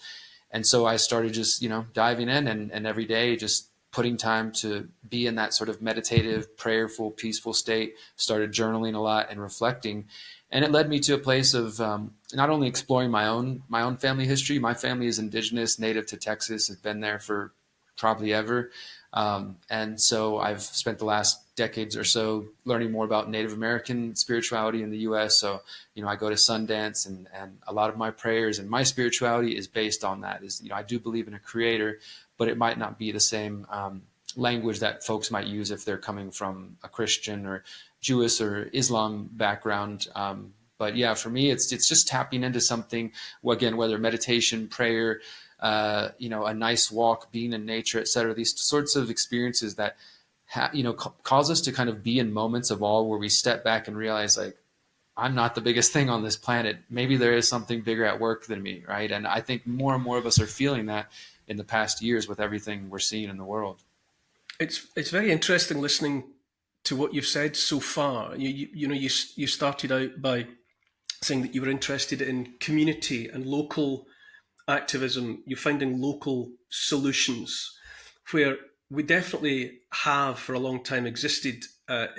And so I started just, diving in and every day just putting time to be in that sort of meditative, prayerful, peaceful state, started journaling a lot and reflecting. And it led me to a place of not only exploring my own family history. My family is indigenous, native to Texas, has been there for probably ever. And so I've spent the last decades or so learning more about Native American spirituality in the U.S. So, I go to Sundance, and a lot of my prayers and my spirituality is based on that. I do believe in a creator, but it might not be the same language that folks might use if they're coming from a Christian or Jewish or Islam background. But yeah, for me, it's just tapping into something, again, whether meditation, prayer, a nice walk, being in nature, et cetera, these sorts of experiences that, cause us to kind of be in moments of awe where we step back and realize, like, I'm not the biggest thing on this planet. Maybe there is something bigger at work than me, right? And I think more and more of us are feeling that in the past years with everything we're seeing in the world. It's very interesting listening to what you've said so far. You started out by saying that you were interested in community and local activism. You're finding local solutions where we definitely have for a long time existed,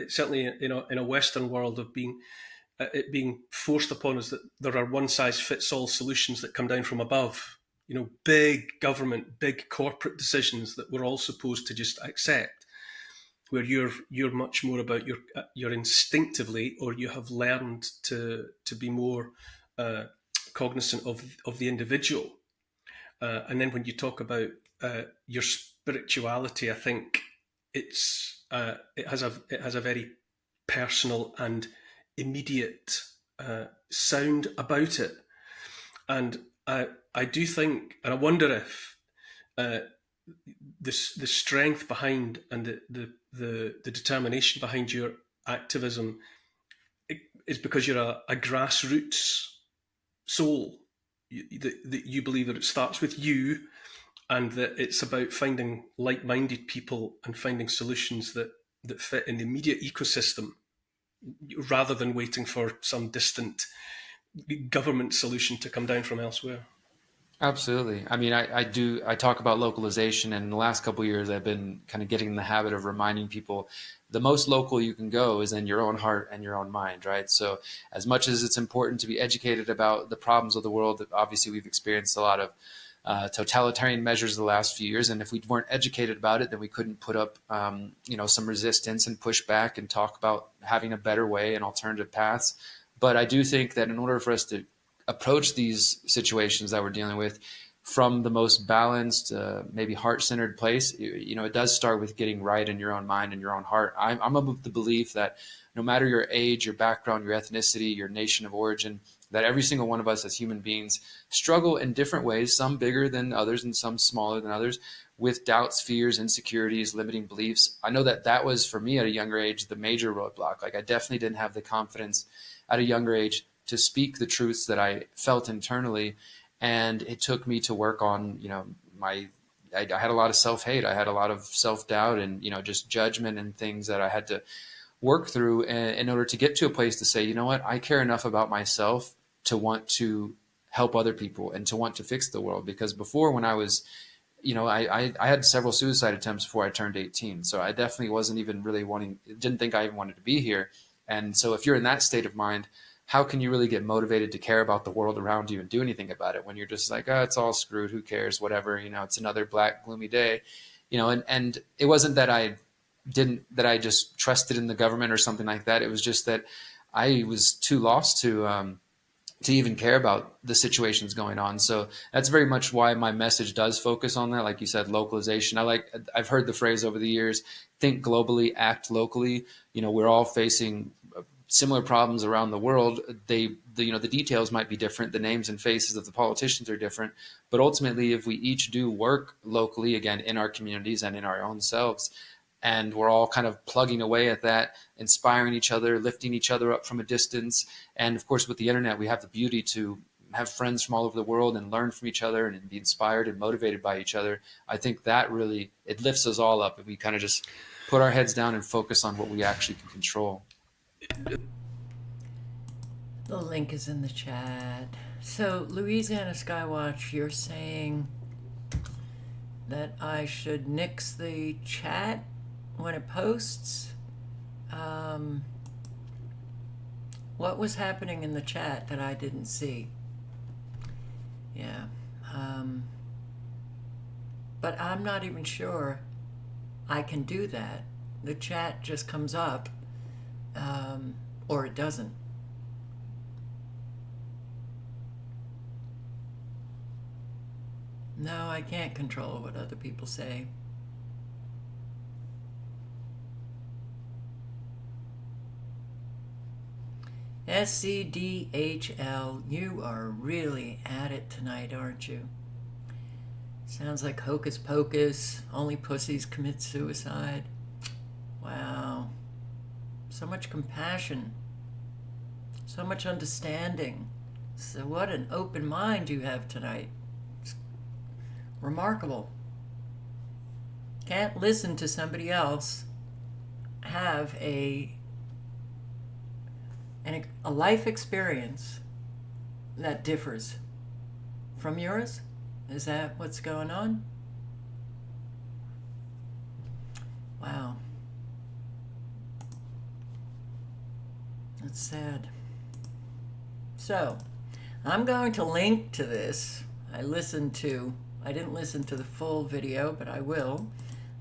certainly in a Western world of it being forced upon us that there are one-size-fits-all solutions that come down from above. Big government, big corporate decisions that we're all supposed to just accept, where you're much more about you're instinctively, or you have learned to be more cognizant of the individual. And then when you talk about your spirituality, I think it has a very personal and immediate sound about it. And I do think, and I wonder if the strength behind and the determination behind your activism is because you're a grassroots soul. That you believe that it starts with you, and that it's about finding like-minded people and finding solutions that fit in the immediate ecosystem, rather than waiting for some distant government solution to come down from elsewhere. Absolutely. I mean, I talk about localization, and in the last couple of years, I've been kind of getting in the habit of reminding people the most local you can go is in your own heart and your own mind, right? So as much as it's important to be educated about the problems of the world, obviously we've experienced a lot of totalitarian measures the last few years. And if we weren't educated about it, then we couldn't put up, some resistance and push back and talk about having a better way and alternative paths. But I do think that in order for us to approach these situations that we're dealing with from the most balanced, maybe heart-centered place, it does start with getting right in your own mind and your own heart. I'm of the belief that no matter your age, your background, your ethnicity, your nation of origin, that every single one of us as human beings struggle in different ways, some bigger than others and some smaller than others, with doubts, fears, insecurities, limiting beliefs. I know that was for me at a younger age the major roadblock. Like, I definitely didn't have the confidence at a younger age to speak the truths that I felt internally. And it took me to work on, I had a lot of self-hate. I had a lot of self-doubt and, just judgment and things that I had to work through in order to get to a place to say, you know what, I care enough about myself to want to help other people and to want to fix the world. Because before, when I was, I had several suicide attempts before I turned 18. So I definitely wasn't even really didn't think I even wanted to be here. And so if you're in that state of mind, how can you really get motivated to care about the world around you and do anything about it when you're just like, oh, it's all screwed, who cares, whatever, it's another black, gloomy day, and it wasn't that I just trusted in the government or something like that. It was just that I was too lost to even care about the situations going on. So that's very much why my message does focus on that. Like you said, localization. I've heard the phrase over the years, think globally, act locally. We're all facing similar problems around the world. The details might be different. The names and faces of the politicians are different. But ultimately, if we each do work locally, again, in our communities and in our own selves, and we're all kind of plugging away at that, inspiring each other, lifting each other up from a distance. And of course, with the internet, we have the beauty to have friends from all over the world and learn from each other and be inspired and motivated by each other. I think that really, it lifts us all up if we kind of just put our heads down and focus on what we actually can control. The link is in the chat. So, Louisiana Skywatch, you're saying that I should nix the chat when it posts. What was happening in the chat that I didn't see? Yeah. But I'm not even sure I can do that. The chat just comes up, or it doesn't. No, I can't control what other people say. SCDHL, you are really at it tonight, aren't you? Sounds like hocus pocus, only pussies commit suicide. Wow. So much compassion. So much understanding. So what an open mind you have tonight. It's remarkable. Can't listen to somebody else have a life experience that differs from yours? Is that what's going on? Wow. That's sad. So, I'm going to link to this. I didn't listen to the full video, but I will.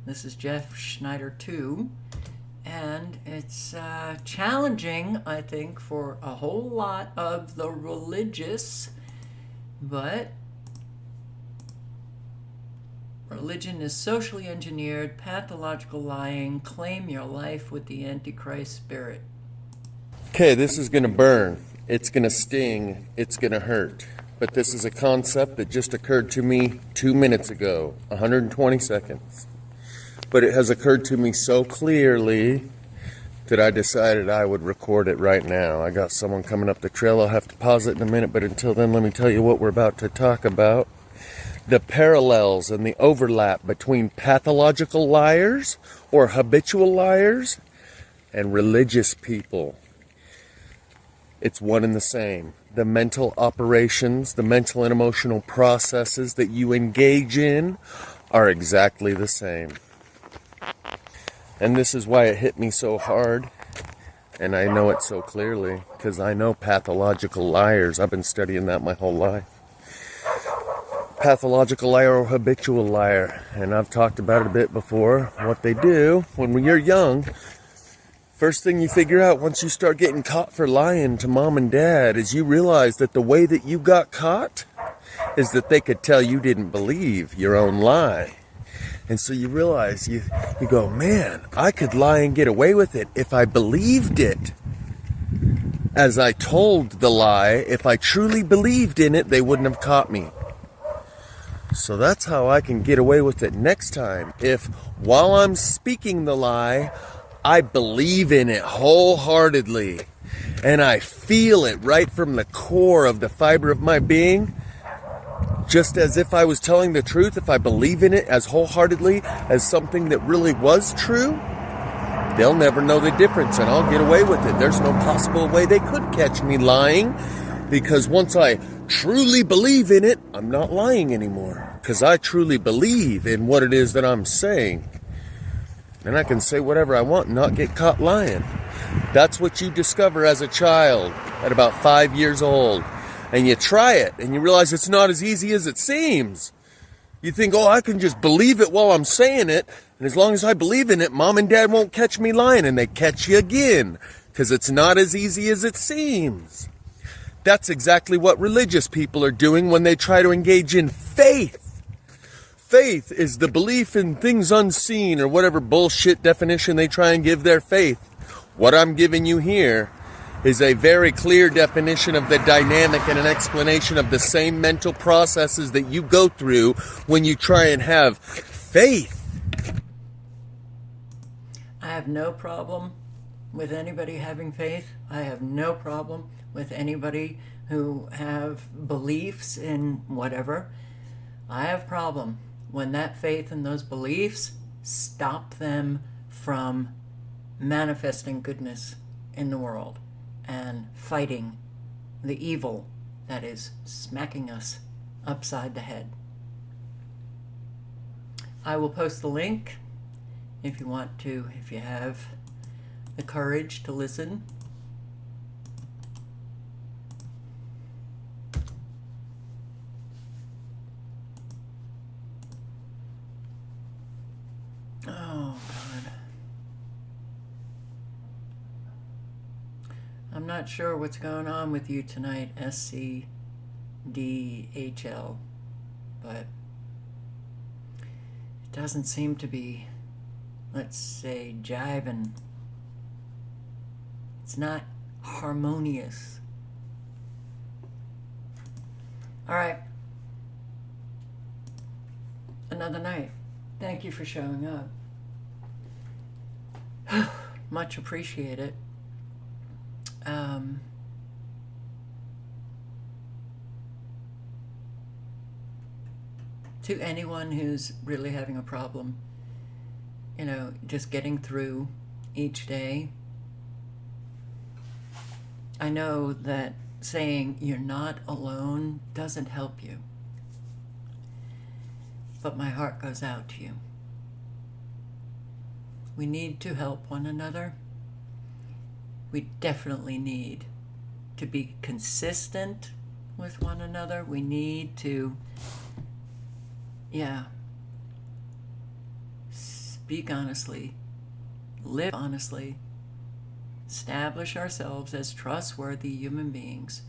This is Jeff Schneider 2. And it's challenging, I think, for a whole lot of the religious, but religion is socially engineered, pathological lying, claim your life with the Antichrist spirit. Okay, this is going to burn. It's going to sting. It's going to hurt. But this is a concept that just occurred to me 2 minutes ago, 120 seconds. But it has occurred to me so clearly that I decided I would record it right now. I got someone coming up the trail. I'll have to pause it in a minute, but until then, let me tell you what we're about to talk about. The parallels and the overlap between pathological liars or habitual liars and religious people. It's one and the same. The mental operations, the mental and emotional processes that you engage in are exactly the same. And this is why it hit me so hard, and I know it so clearly, because I know pathological liars. I've been studying that my whole life. Pathological liar or habitual liar, and I've talked about it a bit before. What they do when you're young, first thing you figure out once you start getting caught for lying to mom and dad is you realize that the way that you got caught is that they could tell you didn't believe your own lie. And so you realize, you go, man, I could lie and get away with it if I believed it. As I told the lie, if I truly believed in it, they wouldn't have caught me. So that's how I can get away with it next time. If while I'm speaking the lie, I believe in it wholeheartedly, and I feel it right from the core of the fiber of my being, just as if I was telling the truth, if I believe in it as wholeheartedly as something that really was true, they'll never know the difference and I'll get away with it. There's no possible way they could catch me lying, because once I truly believe in it, I'm not lying anymore, because I truly believe in what it is that I'm saying. And I can say whatever I want and not get caught lying. That's what you discover as a child at about 5 years old. And you try it, and you realize it's not as easy as it seems. You think, oh, I can just believe it while I'm saying it, and as long as I believe in it, mom and dad won't catch me lying, and they catch you again, because it's not as easy as it seems. That's exactly what religious people are doing when they try to engage in faith. Faith is the belief in things unseen, or whatever bullshit definition they try and give their faith. What I'm giving you here is a very clear definition of the dynamic and an explanation of the same mental processes that you go through when you try and have faith. I have no problem with anybody having faith. I have no problem with anybody who have beliefs in whatever. I have a problem when that faith and those beliefs stop them from manifesting goodness in the world and fighting the evil that is smacking us upside the head. I will post the link if you want to, if you have the courage to listen. Oh, God. I'm not sure what's going on with you tonight, SCDHL, but it doesn't seem to be, let's say, jiving. It's not harmonious. All right. Another night. Thank you for showing up. Much appreciated. To anyone who's really having a problem, you know, just getting through each day, I know that saying you're not alone doesn't help you, but my heart goes out to you. We need to help one another. We definitely need to be consistent with one another. We need to, speak honestly, live honestly, establish ourselves as trustworthy human beings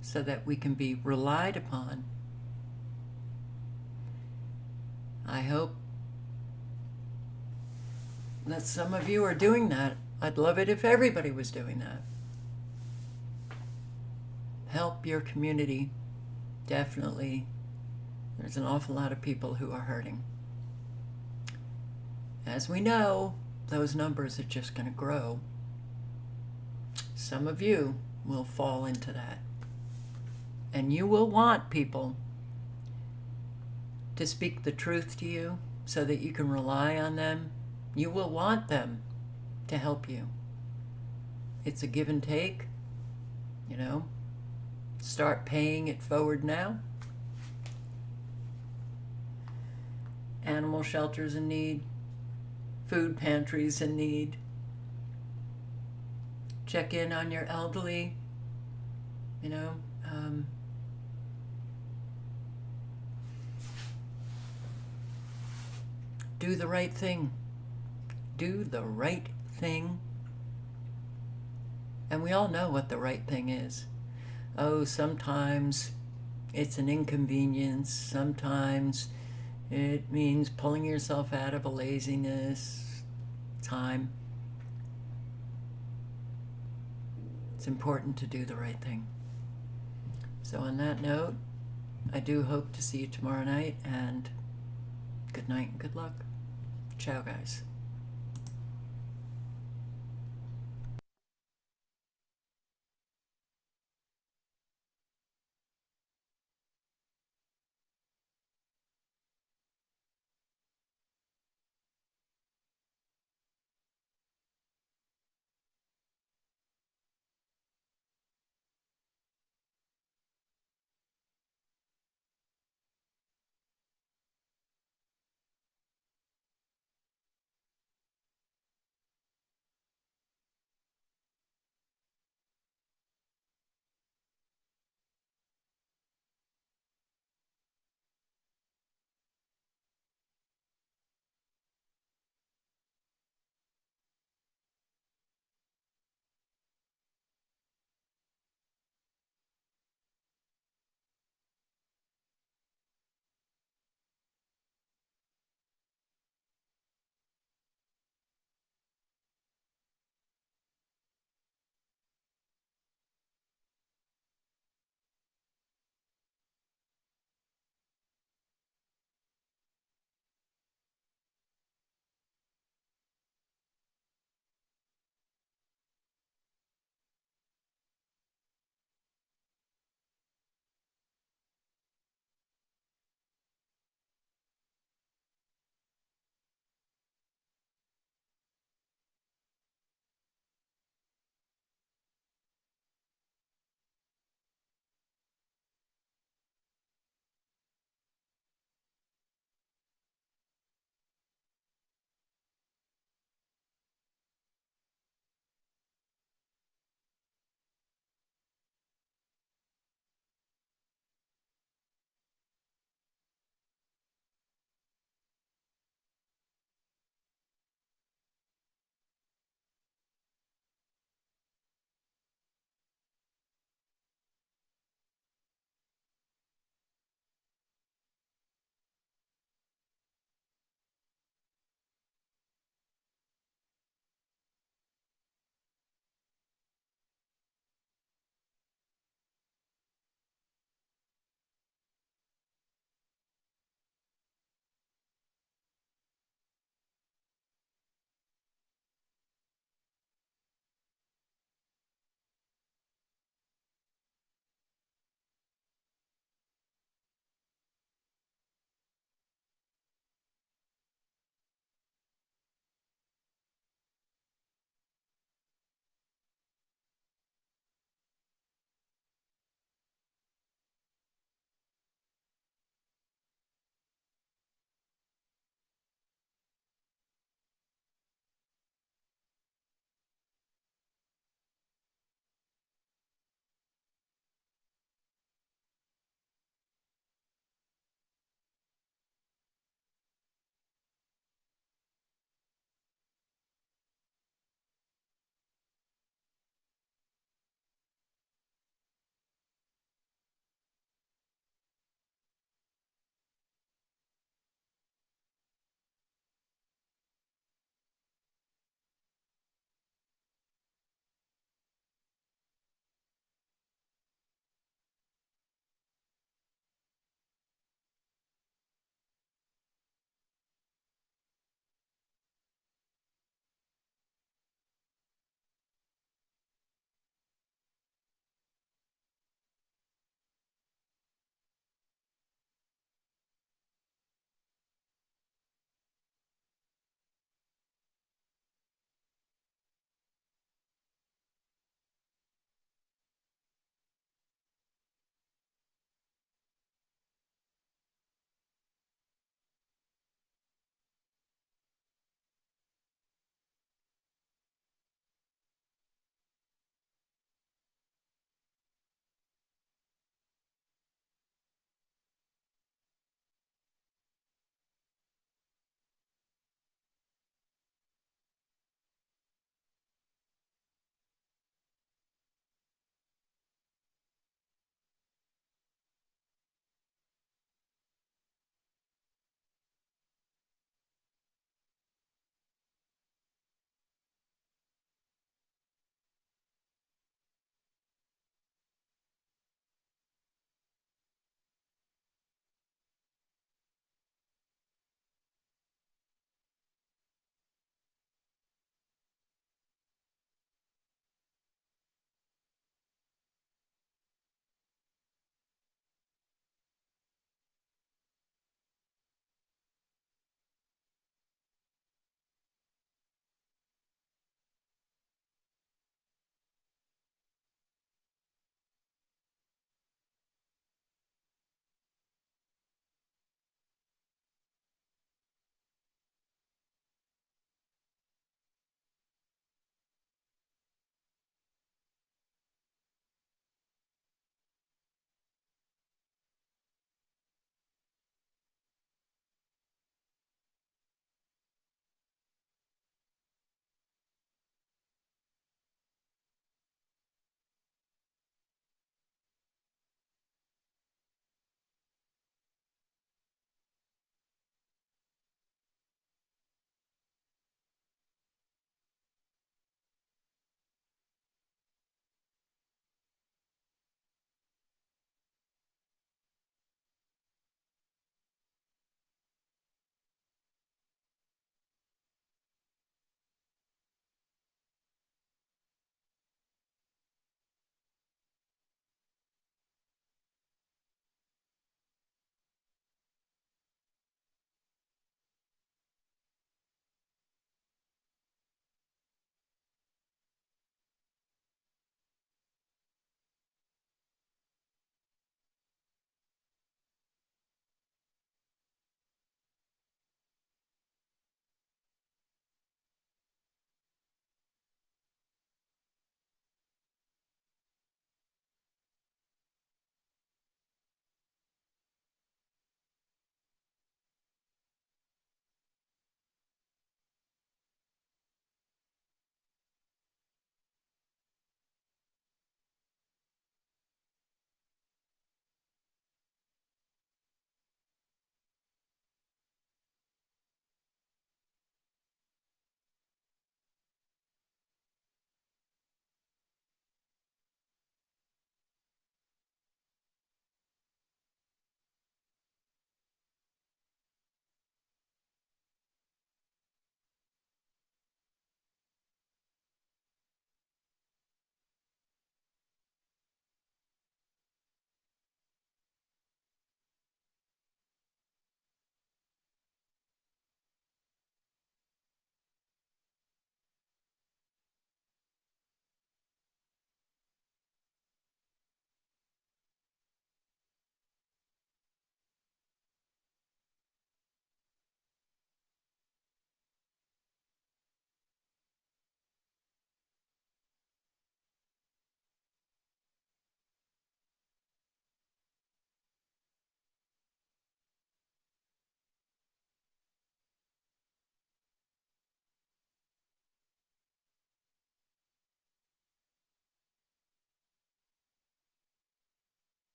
so that we can be relied upon. I hope that some of you are doing that. I'd love it if everybody was doing that. Help your community. Definitely. There's an awful lot of people who are hurting. As we know, those numbers are just going to grow. Some of you will fall into that. And you will want people to speak the truth to you so that you can rely on them. You will want them to help you. It's a give and take, you know. Start paying it forward now. Animal shelters in need, food pantries in need. Check in on your elderly, you know. Do the right thing. Do the right thing. And we all know what the right thing is. Oh, sometimes it's an inconvenience. Sometimes it means pulling yourself out of a laziness time. It's important to do the right thing. So on that note, I do hope to see you tomorrow night, and good night and good luck. Ciao, guys.